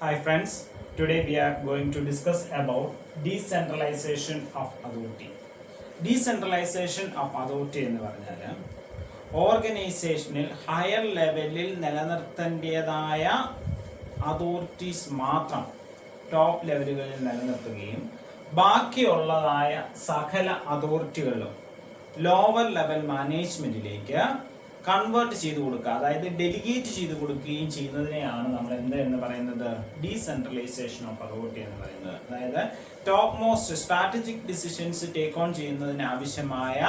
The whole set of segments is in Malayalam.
Hi friends, today we are going to discuss about decentralization of authority. Decentralization of authority എന്ന് പറഞ്ഞാൽ ഓർഗനൈസേഷനിൽ ഹയർ ലെവലിൽ നിലനിർത്തേണ്ടതായ അതോറിറ്റീസ് മാത്രം ടോപ്പ് ലെവലുകളിൽ നിലനിർത്തുകയും ബാക്കിയുള്ളതായ സകല അതോറിറ്റികളും ലോവർ ലെവൽ മാനേജ്മെന്റിലേക്ക് കൺവേർട്ട് ചെയ്ത് കൊടുക്കുക, അതായത് ഡെലിഗേറ്റ് ചെയ്ത് കൊടുക്കുകയും ചെയ്യുന്നതിനെയാണ് നമ്മൾ എന്ന് പറയുന്നത് ഡീസെൻട്രലൈസേഷൻ ഓഫ് അതോറിറ്റി എന്ന് പറയുന്നത്. അതായത് top most strategic decisions take on ചെയ്യുന്നതിന് ആവശ്യമായ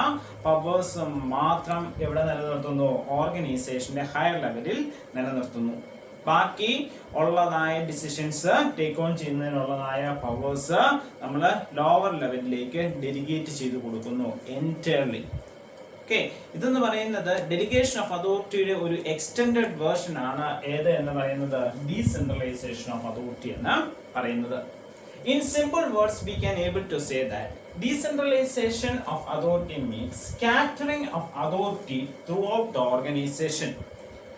പവേഴ്സ് മാത്രം എവിടെ നിലനിർത്തുന്നു? ഓർഗനൈസേഷന്റെ ഹയർ ലെവലിൽ നിലനിർത്തുന്നു. ബാക്കി ഉള്ളതായ ഡിസിഷൻസ് ടേക്ക് ഓൺ ചെയ്യുന്നതിനുള്ളതായ പവേഴ്സ് നമ്മൾ ലോവർ ലെവലിലേക്ക് ഡെലിഗേറ്റ് ചെയ്ത് കൊടുക്കുന്നു എൻറ്റയർലി. ഓക്കെ, ഇതെന്ന് പറയുന്നത് ഡെലിഗേഷൻ ഓഫ് അതോറിറ്റിയുടെ ഒരു എക്സ്റ്റെൻഡഡ് വേർഷൻ ആണ് ഏത് എന്ന് പറയുന്നത് ഡീസെൻട്രലൈസേഷൻ ഓഫ് അതോറിറ്റി എന്ന് പറയുന്നത്. In simple words, we can able to say that decentralization of authority means scattering of authority throughout the organization.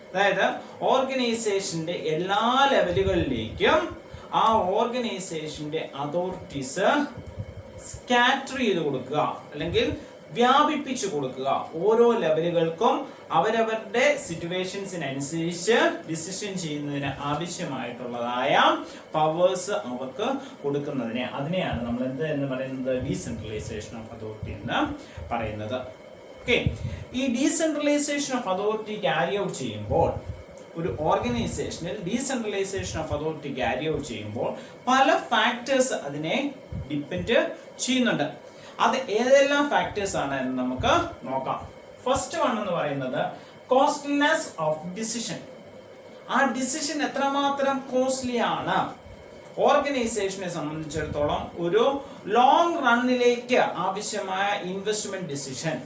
അതായത് ഓർഗനൈസേഷന്റെ എല്ലാ ലെവലുകളിലേക്കും ആ ഓർഗനൈസേഷന്റെ അതോറിറ്റീസ് സ്കാറ്റർ ചെയ്ത് കൊടുക്കുക, അല്ലെങ്കിൽ വ്യാപിപ്പിച്ചു കൊടുക്കുക. ഓരോ ലെവലുകൾക്കും അവരവരുടെ സിറ്റുവേഷൻസിനനുസരിച്ച് ഡിസിഷൻ ചെയ്യുന്നതിന് ആവശ്യമായിട്ടുള്ളതായ പവേഴ്സ് അവർക്ക് കൊടുക്കുന്നതിനെ അതിനെയാണ് നമ്മൾ എന്ന് പറയുന്നത് ഡീസെൻട്രലൈസേഷൻ ഓഫ് അതോറിറ്റി എന്ന് പറയുന്നത്. ഓക്കെ, ഈ decentralisation of authority carry out ചെയ്യുമ്പോൾ, ഒരു ഓർഗനൈസേഷനിൽ decentralisation of authority carry out ചെയ്യുമ്പോൾ പല ഫാക്ടേഴ്സ് അതിനെ ഡിപ്പെൻഡ് ചെയ്യുന്നുണ്ട്. അത് ഏതെല്ലാം ഫാക്ടേഴ്സ് ആണ് എന്ന് നമുക്ക് നോക്കാം. ഫസ്റ്റ് വൺ എന്ന് പറയുന്നത് കോസ്റ്റ്ലിനെസ് ഓഫ് ഡിസിഷൻ. ആ ഡിസിഷൻ എത്രമാത്രം കോസ്റ്റ്ലി ആണ് ഓർഗനൈസേഷനെ സംബന്ധിച്ചിടത്തോളം ഒരു ലോങ് റണ്ണിലേക്ക് ആവശ്യമായ ഇൻവെസ്റ്റ്മെന്റ് ഡിസിഷൻ,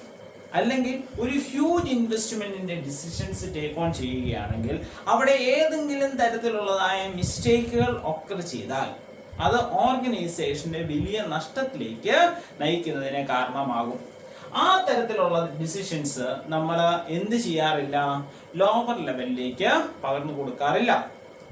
അല്ലെങ്കിൽ ഒരു ഹ്യൂജ് ഇൻവെസ്റ്റ്മെന്റിന്റെ ഡിസിഷൻസ് ടേക്ക് ഓൺ ചെയ്യുകയാണെങ്കിൽ അവിടെ ഏതെങ്കിലും തരത്തിലുള്ളതായ മിസ്റ്റേക്കുകൾ ഒക്കർ ചെയ്താൽ അത് ഓർഗനൈസേഷന്റെ വലിയ നഷ്ടത്തിലേക്ക് നയിക്കുന്നതിന് കാരണമാകും. ആ തരത്തിലുള്ള ഡിസിഷൻസ് നമ്മൾ എന്ത് ചെയ്യാറില്ല? ലോവർ ലെവലിലേക്ക് പകർന്നു കൊടുക്കാറില്ല.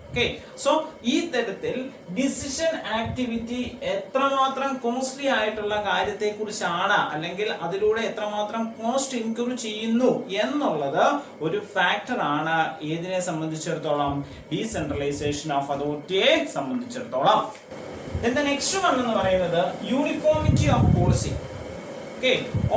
ഓക്കെ, സോ ഈ തരത്തിൽ ഡിസിഷൻ ആക്ടിവിറ്റി എത്രമാത്രം കോസ്റ്റ്ലി ആയിട്ടുള്ള കാര്യത്തെ കുറിച്ചാണ്, അല്ലെങ്കിൽ അതിലൂടെ എത്രമാത്രം കോസ്റ്റ് ഇൻക്രീസ് ചെയ്യുന്നു എന്നുള്ളത് ഒരു ഫാക്ടർ ആണ് ഏതിനെ സംബന്ധിച്ചിടത്തോളം? ഡീസെൻട്രലൈസേഷൻ ഓഫ് അതോറിറ്റിയെ സംബന്ധിച്ചിടത്തോളം. Then the next one എന്ന് പറയുന്നത് യൂണിഫോമിറ്റി ഓഫ് പോളിസി. ഓക്കെ,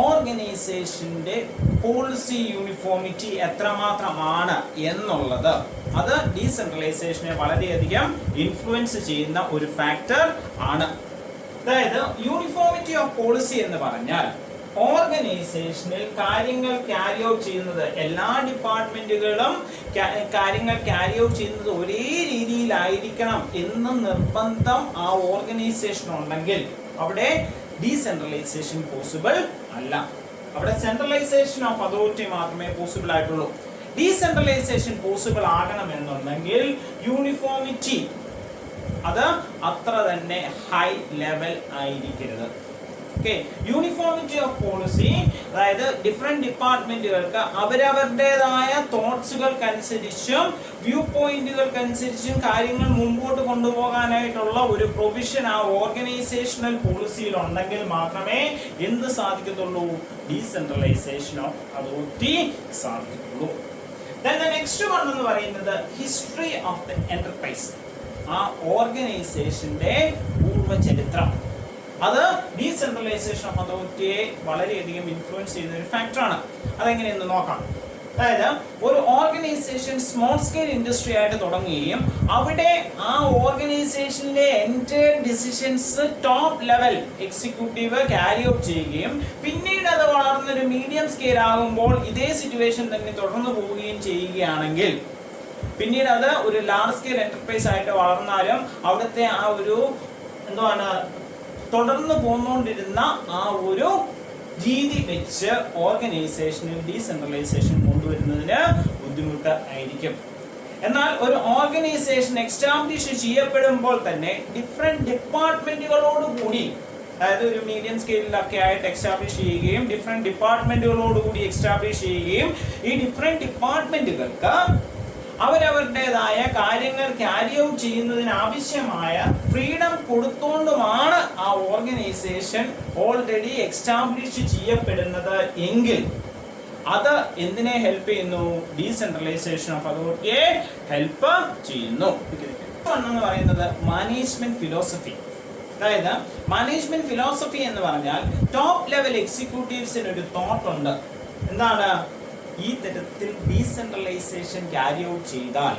ഓർഗനൈസേഷന്റെ പോളിസി യൂണിഫോമിറ്റി എത്രമാത്രമാണ് എന്നുള്ളത് അത് ഡീസെൻട്രലൈസേഷനെ വളരെയധികം ഇൻഫ്ലുവൻസ് ചെയ്യുന്ന ഒരു ഫാക്ടർ ആണ്. അതായത് യൂണിഫോമിറ്റി ഓഫ് പോളിസി എന്ന് പറഞ്ഞാൽ ഓർഗനൈസേഷനിൽ കാര്യങ്ങൾ ക്യാരി ഔട്ട് ചെയ്യുന്നത്, എല്ലാ ഡിപ്പാർട്ട്മെന്റുകളും കാര്യങ്ങൾ ക്യാരി ഔട്ട് ചെയ്യുന്നത് ഒരേ രീതിയിലായിരിക്കണം എന്ന് നിർബന്ധം ആ ഓർഗനൈസേഷൻ ഉണ്ടെങ്കിൽ അവിടെ ഡീസെൻട്രലൈസേഷൻ പോസിബിൾ അല്ല. അവിടെ സെൻട്രലൈസേഷൻ ഓഫ് അതോറിറ്റി മാത്രമേ പോസിബിൾ ആയിട്ടുള്ളൂ. ഡീസെൻട്രലൈസേഷൻ പോസിബിൾ ആകണമെന്നുണ്ടെങ്കിൽ യൂണിഫോമിറ്റി അത് അത്ര തന്നെ ഹൈ ലെവൽ ആയിരിക്കരുത്. ഓക്കെ, യൂണിഫോമിറ്റി ഓഫ് പോളിസി അതായത് ഡിഫറെന്റ് ഡിപ്പാർട്ട്മെന്റുകൾക്ക് അവരവരുടേതായ തോട്ട്സുകൾക്കനുസരിച്ചും വ്യൂ പോയിന്റുകൾക്കനുസരിച്ചും കാര്യങ്ങൾ മുമ്പോട്ട് കൊണ്ടുപോകാനായിട്ടുള്ള ഒരു പ്രൊവിഷൻ ആ ഓർഗനൈസേഷണൽ പോളിസിയിൽ ഉണ്ടെങ്കിൽ മാത്രമേ എന്ത് സാധിക്കത്തുള്ളൂ? ഡീസെൻട്രലൈസേഷൻ ഓഫ് അതോറിറ്റി സാധിക്കത്തുള്ളൂ. Then the next one എന്ന് പറയുന്നത് ഹിസ്റ്ററി ഓഫ് ദ എന്റർപ്രൈസ്. ആ ഓർഗനൈസേഷന്റെ പൂർവ്വചരിത്രം അത് ഡീസെൻട്രലൈസേഷൻ ഓഫ് അതോറിറ്റിയെ വളരെയധികം ഇൻഫ്ലുവൻസ് ചെയ്യുന്ന ഒരു ഫാക്ടറാണ്. അതെങ്ങനെയെന്ന് നോക്കാം. അതായത് ഒരു ഓർഗനൈസേഷൻ സ്മോൾ സ്കെയിൽ ഇൻഡസ്ട്രി ആയിട്ട് തുടങ്ങുകയും അവിടെ ആ ഓർഗനൈസേഷനിലെ entire decisions top level executive carry out ചെയ്യുകയും പിന്നീട് അത് വളർന്നൊരു മീഡിയം സ്കെയിൽ ആകുമ്പോൾ ഇതേ സിറ്റുവേഷൻ തന്നെ തുടർന്നു പോവുകയും ചെയ്യുകയാണെങ്കിൽ പിന്നീട് അത് ഒരു ലാർജ് സ്കെയിൽ എന്റർപ്രൈസ് ആയിട്ട് വളർന്നാലും അവിടുത്തെ ആ ഒരു തുടർന്ന് പോന്നുകൊണ്ടിരുന്ന ആ ഒരു രീതി വെച്ച് ഓർഗനൈസേഷനിൽ ഡീസെൻട്രലൈസേഷൻ കൊണ്ടുവരുന്നതിന് ബുദ്ധിമുട്ട് ആയിരിക്കും. എന്നാൽ ഒരു ഓർഗനൈസേഷൻ എക്സ്റ്റാബ്ലിഷ് ചെയ്യപ്പെടുമ്പോൾ തന്നെ ഡിഫറെന്റ് ഡിപ്പാർട്ട്മെന്റുകളോട് കൂടി, അതായത് ഒരു മീഡിയം സ്കെയിലൊക്കെ ആയിട്ട് എക്സ്റ്റാബ്ലിഷ് ചെയ്യുകയും ഡിഫറെന്റ് ഡിപ്പാർട്ട്മെന്റുകളോട് കൂടി എക്സ്റ്റാബ്ലിഷ് ചെയ്യുകയും ഈ ഡിഫറെന്റ് ഡിപ്പാർട്ട്മെന്റുകൾക്ക് അവരവരുടേതായ കാര്യങ്ങൾ ക്യാരി ഔട്ട് ചെയ്യുന്നതിന് ആവശ്യമായ ഫ്രീഡം കൊടുത്തുകൊണ്ടുമാണ് ആ ഓർഗനൈസേഷൻ ഓൾറെഡി എക്സ്റ്റാബ്ലിഷ് ചെയ്യപ്പെടുന്നത് എങ്കിൽ അത് എന്തിനെ ഹെൽപ്പ് ചെയ്യുന്നു? ഡീസെൻട്രലൈസേഷൻ ഓഫ് അതോറിറ്റിയെ ഹെൽപ്പ് ചെയ്യുന്നു. എന്ന് പറയുന്നത് മാനേജ്മെന്റ് ഫിലോസഫി. അതായത് മാനേജ്മെന്റ് ഫിലോസഫി എന്ന് പറഞ്ഞാൽ ടോപ്പ് ലെവൽ എക്സിക്യൂട്ടീവ്സിന് ഒരു തോട്ട് ഉണ്ട്. എന്താണ്? ഈ തരത്തിൽ ഡീസെൻട്രലൈസേഷൻ ക്യാരി ഔട്ട് ചെയ്താൽ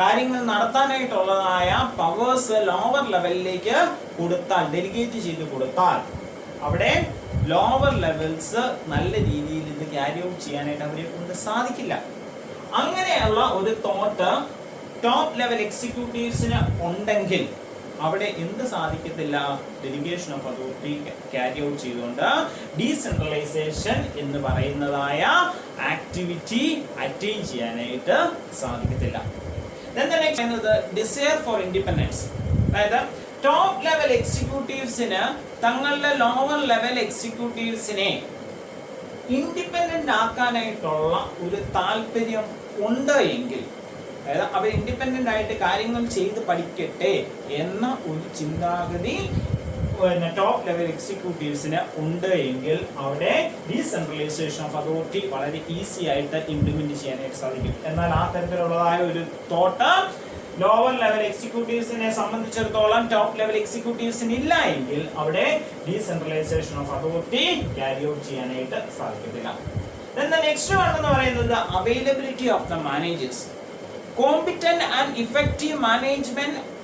കാര്യങ്ങൾ നടത്താനായിട്ടുള്ളതായ പവേഴ്സ് ലോവർ ലെവലിലേക്ക് കൊടുത്താൽ, ഡെലിഗേറ്റ് ചെയ്ത് കൊടുത്താൽ, അവിടെ ലോവർ ലെവൽസ് നല്ല രീതിയിൽ ഇത് ക്യാരി ഔട്ട് ചെയ്യാനായിട്ട് അവരെ കൊണ്ട് സാധിക്കില്ല. അങ്ങനെയുള്ള ഒരു തോട്ട് ടോപ്പ് ലെവൽ എക്സിക്യൂട്ടീവ്സിന് ഉണ്ടെങ്കിൽ അവിടെ എന്ത് സാധിക്കത്തില്ല? Delegation of authority carry out ചെയ്തുകൊണ്ട് ഡീസെൻട്രലൈസേഷൻ എന്ന് പറയുന്നതായ ആക്ടിവിറ്റി അറ്റൈൻ ചെയ്യാനായിട്ട് സാധിക്കത്തില്ല. Desire for independence. അതായത് ടോപ്പ് ലെവൽ എക്സിക്യൂട്ടീവ്സിന് തങ്ങളുടെ ലോവർ ലെവൽ എക്സിക്യൂട്ടീവ്സിനെ ഇൻഡിപെൻഡന്റ് ആക്കാനായിട്ടുള്ള ഒരു താല്പര്യം ഉണ്ട് എങ്കിൽ, അതായത് അവർ ഇൻഡിപെൻഡന്റ് ആയിട്ട് കാര്യങ്ങൾ ചെയ്ത് പഠിക്കട്ടെ എന്ന ഒരു ചിന്താഗതി ടോപ്പ് ലെവൽ എക്സിക്യൂട്ടീവ്സിന് ഉണ്ട് എങ്കിൽ അവിടെ ഡീസെൻട്രലൈസേഷൻ ഓഫ് അതോറിറ്റി വളരെ ഈസി ആയിട്ട് ഇംപ്ലിമെന്റ് ചെയ്യാനായിട്ട് സാധിക്കും. എന്നാൽ ആ തരത്തിലുള്ളതായ ഒരു തോട്ട് ലോവർ ലെവൽ എക്സിക്യൂട്ടീവ്സിനെ സംബന്ധിച്ചിടത്തോളം ടോപ്പ് ലെവൽ എക്സിക്യൂട്ടീവ്സിന് ഇല്ല എങ്കിൽ അവിടെ decentralisation of authority carry out ചെയ്യാനായിട്ട് സാധിക്കത്തില്ല. നെക്സ്റ്റ് വൺ എന്ന് പറയുന്നത് availability of the managers. Competent and effective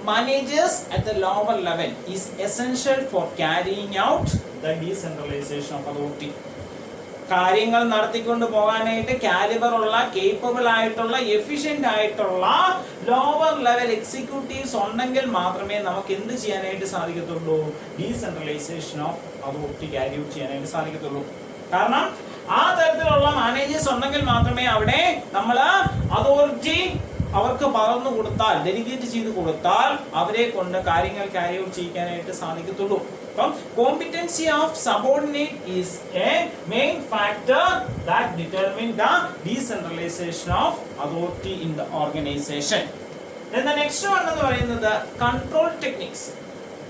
managers at the lower level is essential for carrying out the decentralization of authority. കാര്യങ്ങൾ നടത്തിക്കൊണ്ട് പോകാനായിട്ട് കാലിബർ ഉള്ള, കേപ്പബിൾ ആയിട്ടുള്ള, എഫിഷ്യന്റ് ആയിട്ടുള്ള ലോവർ ലെവൽ എക്സിക്യൂട്ടീവ്സ് ഉണ്ടെങ്കിൽ മാത്രമേ നമുക്ക് എന്ത് ചെയ്യാനായിട്ട് സാധിക്കത്തുള്ളൂ? Decentralisation of authority carry out ചെയ്യാനായിട്ട് സാധിക്കത്തുള്ളൂ. കാരണം ആ തരത്തിലുള്ള മാനേജേഴ്സ് ഉണ്ടെങ്കിൽ മാത്രമേ അവിടെ നമ്മൾ അതോറിറ്റി അവർക്ക് പകർന്നു കൊടുത്താൽ, ഡെലിഗേറ്റ് ചെയ്ത് കൊടുത്താൽ അവരെ കൊണ്ട് കാര്യങ്ങൾ ക്യാരി ഔട്ട് ചെയ്യാനായിട്ട് സാധിക്കത്തുള്ളൂ. അപ്പം competency of subordinate is A main factor that determine the decentralisation of authority in the organisation. Next one എന്ന് പറയുന്നത് control techniques.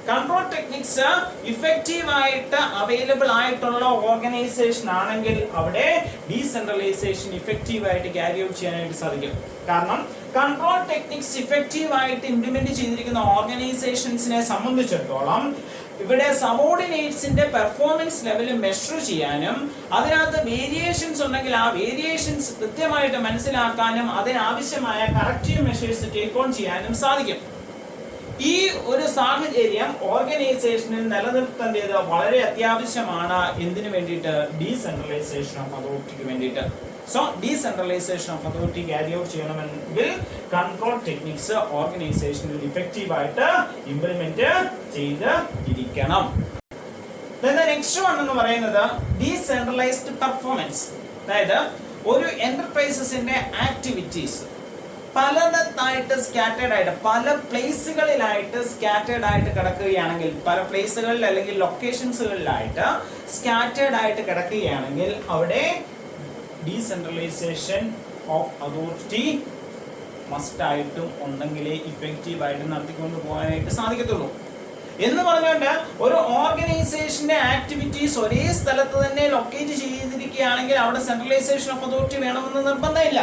Control techniques effective ആയിട്ട് അവൈലബിൾ ആയിട്ടുള്ള ഓർഗനൈസേഷൻ ആണെങ്കിൽ അവിടെ ഡീസെൻട്രലൈസേഷൻ ഇഫക്റ്റീവ് ആയിട്ട് ക്യാരി ഔട്ട് ചെയ്യാനായിട്ട് സാധിക്കും. കാരണം കൺട്രോൾ ടെക്നിക്സ് ഇഫക്റ്റീവ് ആയിട്ട് ഇംപ്ലിമെന്റ് ചെയ്തിരിക്കുന്ന ഓർഗനൈസേഷൻസിനെ സംബന്ധിച്ചിടത്തോളം ഇവിടെ സബോർഡിനേറ്റ്സിന്റെ പെർഫോമൻസ് ലെവൽ മെഷർ ചെയ്യാനും അതിനകത്ത് വേരിയേഷൻസ് ഉണ്ടെങ്കിൽ ആ വേരിയേഷൻസ് കൃത്യമായിട്ട് മനസ്സിലാക്കാനും അതിനാവശ്യമായ കറക്റ്റീവ് മെഷേഴ്സ് ടേക്ക് ഓൺ ചെയ്യാനും സാധിക്കും. ഈ ഒരു സാഹചര്യം ഓർഗനൈസേഷനിൽ നിലനിർത്തേണ്ടത് വളരെ അത്യാവശ്യമാണ്. എന്തിനു വേണ്ടിയിട്ട്? ഡീസെൻട്രലൈസേഷൻ ഓഫ് അതോറിറ്റിക്ക് വേണ്ടിയിട്ട്. So decentralisation of authority carry out ചെയ്യണമെങ്കിൽ കൺട്രോൾ ടെക്നിക്സ് ഓർഗനൈസേഷനിൽ ഇഫക്റ്റീവ് ആയിട്ട് ഇംപ്ലിമെന്റ് ചെയ്ത് ഇരിക്കണം. നെക്സ്റ്റ് വൺ എന്ന് പറയുന്നത് ഡീസെൻട്രലൈസ്ഡ് പെർഫോമൻസ്. അതായത് ഒരു എന്റർപ്രൈസസിന്റെ ആക്ടിവിറ്റീസ് പലതായിട്ട് സ്കാറ്റേഡ് ആയിട്ട് പല പ്ലേസുകളിലായിട്ട് സ്കാറ്റേഡ് ആയിട്ട് കിടക്കുകയാണെങ്കിൽ, പല പ്ലേസുകളിൽ അല്ലെങ്കിൽ ലൊക്കേഷൻസുകളിലായിട്ട് സ്കാറ്റേഡ് ആയിട്ട് കിടക്കുകയാണെങ്കിൽ അവിടെ ഡീസെൻട്രലൈസേഷൻ ഓഫ് അതോറിറ്റി മസ്റ്റ് ആയിട്ടും ഉണ്ടെങ്കിലേ ഇഫക്റ്റീവ് ആയിട്ട് നടത്തിക്കൊണ്ട് പോകാനായിട്ട് സാധിക്കത്തുള്ളൂ. എന്ന് പറഞ്ഞുകൊണ്ട് ഒരു ഓർഗനൈസേഷന്റെ ആക്ടിവിറ്റീസ് ഒരേ സ്ഥലത്ത് തന്നെ ലൊക്കേറ്റ് ചെയ്തിരിക്കുകയാണെങ്കിൽ അവിടെ സെൻട്രലൈസേഷൻ ഓഫ് അതോറിറ്റി വേണമെന്ന് നിർബന്ധമില്ല.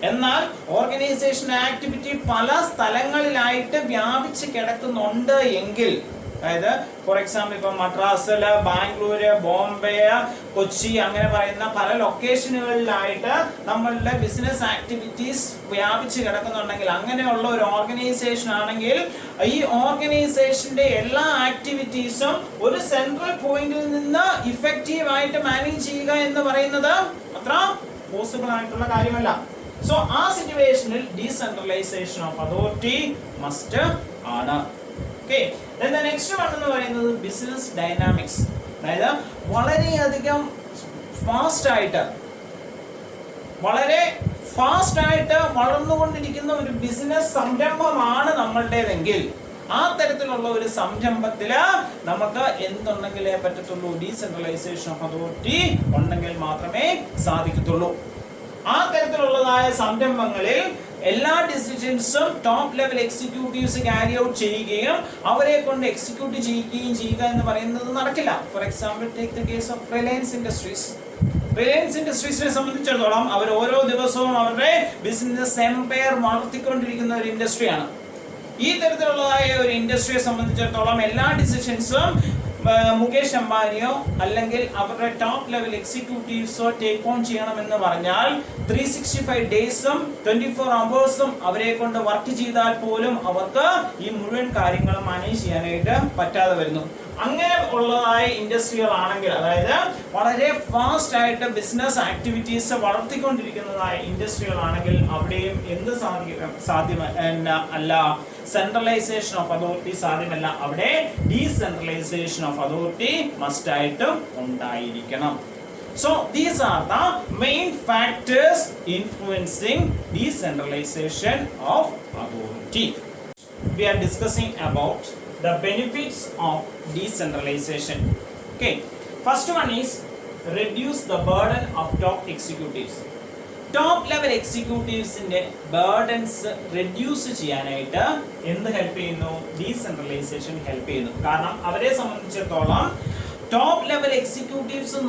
എന്നാൽ ഓർഗനൈസേഷൻ ആക്ടിവിറ്റി പല സ്ഥലങ്ങളിലായിട്ട് വ്യാപിച്ച് കിടക്കുന്നുണ്ട് എങ്കിൽ, അതായത് ഫോർ എക്സാമ്പിൾ ഇപ്പൊ മദ്രാസില്, ബാംഗ്ലൂര്, ബോംബെ, കൊച്ചി അങ്ങനെ പറയുന്ന പല ലൊക്കേഷനുകളിലായിട്ട് നമ്മളുടെ ബിസിനസ് ആക്ടിവിറ്റീസ് വ്യാപിച്ച് കിടക്കുന്നുണ്ടെങ്കിൽ, അങ്ങനെയുള്ള ഒരു ഓർഗനൈസേഷൻ ആണെങ്കിൽ ഈ ഓർഗനൈസേഷന്റെ എല്ലാ ആക്ടിവിറ്റീസും ഒരു സെൻട്രൽ പോയിന്റിൽ നിന്ന് ഇഫക്റ്റീവ് ആയിട്ട് മാനേജ് ചെയ്യുക എന്ന് പറയുന്നത് അത്ര പോസിബിൾ ആയിട്ടുള്ള കാര്യമല്ല. സോ ആ സിറ്റുവേഷനിൽ ഡീസെൻട്രലൈസേഷൻ ഓഫ് അതോറിറ്റി മസ്റ്റ് ആണ്. Okay, then the next one എന്ന് പറയുന്നത് ബിസിനസ് ഡൈനാമിക്സ്. അതായത് വളരെയധികം വളരെ ഫാസ്റ്റ് ആയിട്ട് വളർന്നുകൊണ്ടിരിക്കുന്ന ഒരു ബിസിനസ് സംരംഭമാണ് നമ്മളുടേതെങ്കിൽ ആ തരത്തിലുള്ള ഒരു സംരംഭത്തിൽ നമുക്ക് എന്തുണ്ടെങ്കിലേ പറ്റത്തുള്ളൂ? ഡീസെൻട്രലൈസേഷൻ ഓഫ് അതോറിറ്റി ഉണ്ടെങ്കിൽ മാത്രമേ സാധിക്കത്തുള്ളൂ. ആ തരത്തിലുള്ളതായ സംരംഭങ്ങളിൽ എല്ലാ ഡിസിഷൻസും top level executives carry out ചെയ്യുകയും അവരെ കൊണ്ട് എക്സിക്യൂട്ട് ചെയ്യുകയും ചെയ്യുക എന്ന് പറയുന്നത് നടക്കില്ല. For example take the case of Reliance Industries. Reliance ഇൻഡസ്ട്രീസിനെ സംബന്ധിച്ചിടത്തോളം അവർ ഓരോ ദിവസവും അവരുടെ ബിസിനസ് എംപയർ വളർത്തിക്കൊണ്ടിരിക്കുന്ന ഒരു ഇൻഡസ്ട്രിയാണ്. ഈ തരത്തിലുള്ളതായ ഒരു ഇൻഡസ്ട്രിയെ സംബന്ധിച്ചിടത്തോളം എല്ലാ ഡിസിഷൻസും മുകേഷ് അംബാനിയോ അല്ലെങ്കിൽ അവരുടെ ടോപ്പ് ലെവൽ എക്സിക്യൂട്ടീവ്സോ ടേക്ക് ഓൺ ചെയ്യണമെന്ന് പറഞ്ഞാൽ 365 ഡേയ്സും 24 അവേഴ്സും അവരെ കൊണ്ട് വർക്ക് ചെയ്താൽ പോലും അവർക്ക് ഈ മുഴുവൻ കാര്യങ്ങളും മാനേജ് ചെയ്യാനായിട്ട് പറ്റാതെ വരുന്നു. അങ്ങനെ ഉള്ളതായ ഇൻഡസ്ട്രികളാണെങ്കിൽ, അതായത് വളരെ ഫാസ്റ്റ് ആയിട്ട് ബിസിനസ് ആക്ടിവിറ്റീസ് വളർത്തിക്കൊണ്ടിരിക്കുന്നതായ ഇൻഡസ്ട്രികളാണെങ്കിൽ അവിടെയും എന്ത് സാധ്യമല്ല, സെൻട്രലൈസേഷൻ ഓഫ് അതോറിറ്റി സാധ്യമല്ല. അവിടെ ഡീസെൻട്രലൈസേഷൻ ഓഫ് അതോറിറ്റി മസ്റ്റ് ആയിട്ട് ഉണ്ടായിരിക്കണം. So these are the main factors influencing decentralization of authority. We are discussing about the benefits of decentralization. Okay, first one is reduce the burden of top executives. Top level എക്സിക്യൂട്ടീവ്സിന്റെ ബർഡൻസ് റെഡ്യൂസ് ചെയ്യാനായിട്ട് എന്ത് ഹെൽപ്പ് ചെയ്യുന്നു? ഡീസെൻട്രലൈസേഷൻ ഹെൽപ്പ് ചെയ്യുന്നു. കാരണം അവരെ സംബന്ധിച്ചിടത്തോളം ടോപ്പ് ലെവൽ എക്സിക്യൂട്ടീവ്സ്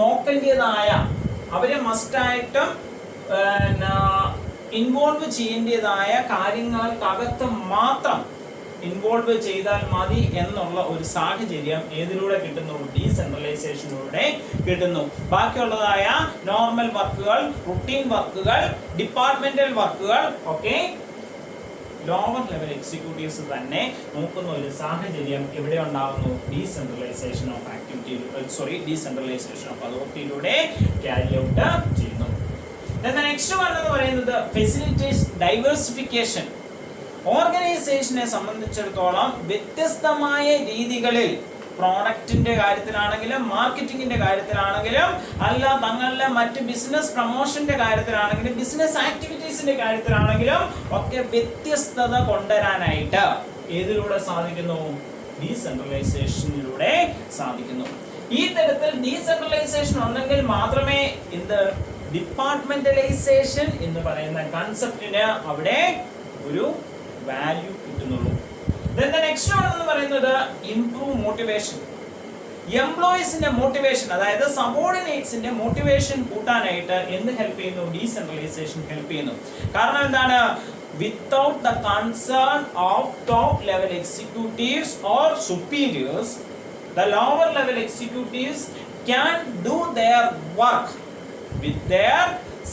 നോക്കേണ്ടതായ, അവരെ മസ്റ്റായിട്ടും ഇൻവോൾവ് ചെയ്യേണ്ടതായ കാര്യങ്ങൾക്കകത്ത് മാത്രം ഇൻവോൾവ് ചെയ്താൽ മതി എന്നുള്ള ഒരു സാഹചര്യം ഏതിലൂടെ കിട്ടുന്നു? ഡീസെൻട്രലൈസേഷനിലൂടെ കിട്ടുന്നു. ബാക്കിയുള്ളതായ നോർമൽ വർക്കുകൾ, റുട്ടീൻ വർക്കുകൾ, ഡിപ്പാർട്ട്മെന്റൽ വർക്കുകൾ ഒക്കെ ലോവർ ലെവൽ എക്സിക്യൂട്ടീവ്സ് തന്നെ നോക്കുന്ന ഒരു സാഹചര്യം എവിടെ ഉണ്ടാകുന്നു? ഡീസെൻട്രലൈസേഷൻ ഓഫ് ഡീസെൻട്രലൈസേഷൻ ഓഫ് അതോറിറ്റിയിലൂടെ ക്യാരി ഔട്ട് ചെയ്യുന്നു. നെക്സ്റ്റ് വൺ എന്ന് പറയുന്നത് ഫെസിലിറ്റേറ്റ്സ് ഡൈവേഴ്സിഫിക്കേഷൻ. ഓർഗനൈസേഷനെ സംബന്ധിച്ചിടത്തോളം വ്യത്യസ്തമായ രീതികളിൽ പ്രോഡക്റ്റിന്റെ കാര്യത്തിലാണെങ്കിലും മാർക്കറ്റിംഗിന്റെ കാര്യത്തിലാണെങ്കിലും അല്ല തങ്ങളുടെ മറ്റ് ബിസിനസ് പ്രൊമോഷന്റെ കാര്യത്തിലാണെങ്കിലും ബിസിനസ് ആക്ടിവിറ്റീസിന്റെ കാര്യത്തിലാണെങ്കിലും ഒക്കെ വ്യത്യസ്തത കൊണ്ടുവരാനായിട്ട് ഏതിലൂടെ സാധിക്കുന്നു? ഡീസെൻട്രലൈസേഷനിലൂടെ സാധിക്കുന്നു. ഈ തരത്തിൽ ഡീസെൻട്രലൈസേഷൻ ഉണ്ടെങ്കിൽ മാത്രമേ എന്ത് ഡിപ്പാർട്ട്മെന്റലൈസേഷൻ എന്ന് പറയുന്ന കൺസെപ്റ്റിന് അവിടെ ഒരു value കിട്ടുന്നുള്ളൂ. Then the next one എന്ന് പറയുന്നത് improve motivation. എംപ്ലോയീസിന്റെ മോട്ടിവേഷൻ, അതായത് സബോർഡിനേറ്റ്സിന്റെ മോട്ടിവേഷൻ കൂട്ടാനായിട്ട് എന്ത് ഹെൽപ്പ് ചെയ്യുന്നു? ഡീസെൻട്രലൈസേഷൻ ഹെൽപ്പ് ചെയ്യുന്നു. കാരണം എന്താണ്? Without the concern of top level executives or superiors, the lower level executives can do their work with their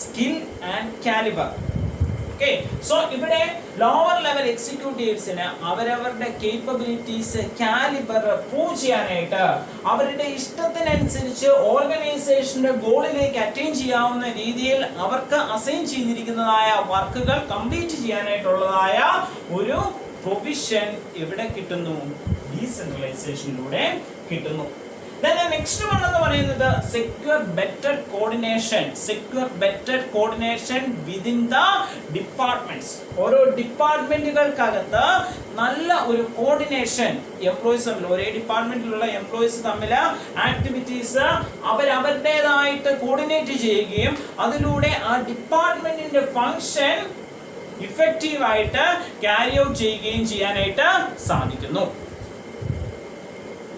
skill and caliber. Okay, so ഇവിടെ ലോവർ ലെവൽ എക്സിക്യൂട്ടീവ്സിന് അവരവരുടെ കേപ്പബിലിറ്റീസ്, കാലിബർ പ്രൂവ് ചെയ്യാനായിട്ട് അവരുടെ ഇഷ്ടത്തിനനുസരിച്ച് ഓർഗനൈസേഷന്റെ ഗോളിലേക്ക് അറ്റൈൻ ചെയ്യാവുന്ന രീതിയിൽ അവർക്ക് അസൈൻ ചെയ്തിരിക്കുന്നതായ വർക്കുകൾ കംപ്ലീറ്റ് ചെയ്യാനായിട്ടുള്ളതായ ഒരു പ്രൊവിഷൻ എവിടെ കിട്ടുന്നു? ഡീസെൻട്രലൈസേഷനിലൂടെ കിട്ടുന്നു. Then the next one എന്ന് പറയുന്നത് secure better coordination within the departments. ഓരോ ഡിപ്പാർട്ട്മെന്റുകൾക്കകത്ത് നല്ല ഒരു കോർഡിനേഷൻ എംപ്ലോയീസ് തമ്മിൽ, ഒരേ ഡിപ്പാർട്ട്മെന്റിലുള്ള എംപ്ലോയീസ് തമ്മിൽ ആക്ടിവിറ്റീസ് അവരവരുടേതായിട്ട് കോർഡിനേറ്റ് ചെയ്യുകയും അതിലൂടെ ആ ഡിപ്പാർട്ട്മെന്റിന്റെ ഫംഗ്ഷൻ ഇഫക്റ്റീവായിട്ട് ക്യാരി ഔട്ട് ചെയ്യുകയും ചെയ്യാനായിട്ട് സാധിക്കുന്നു.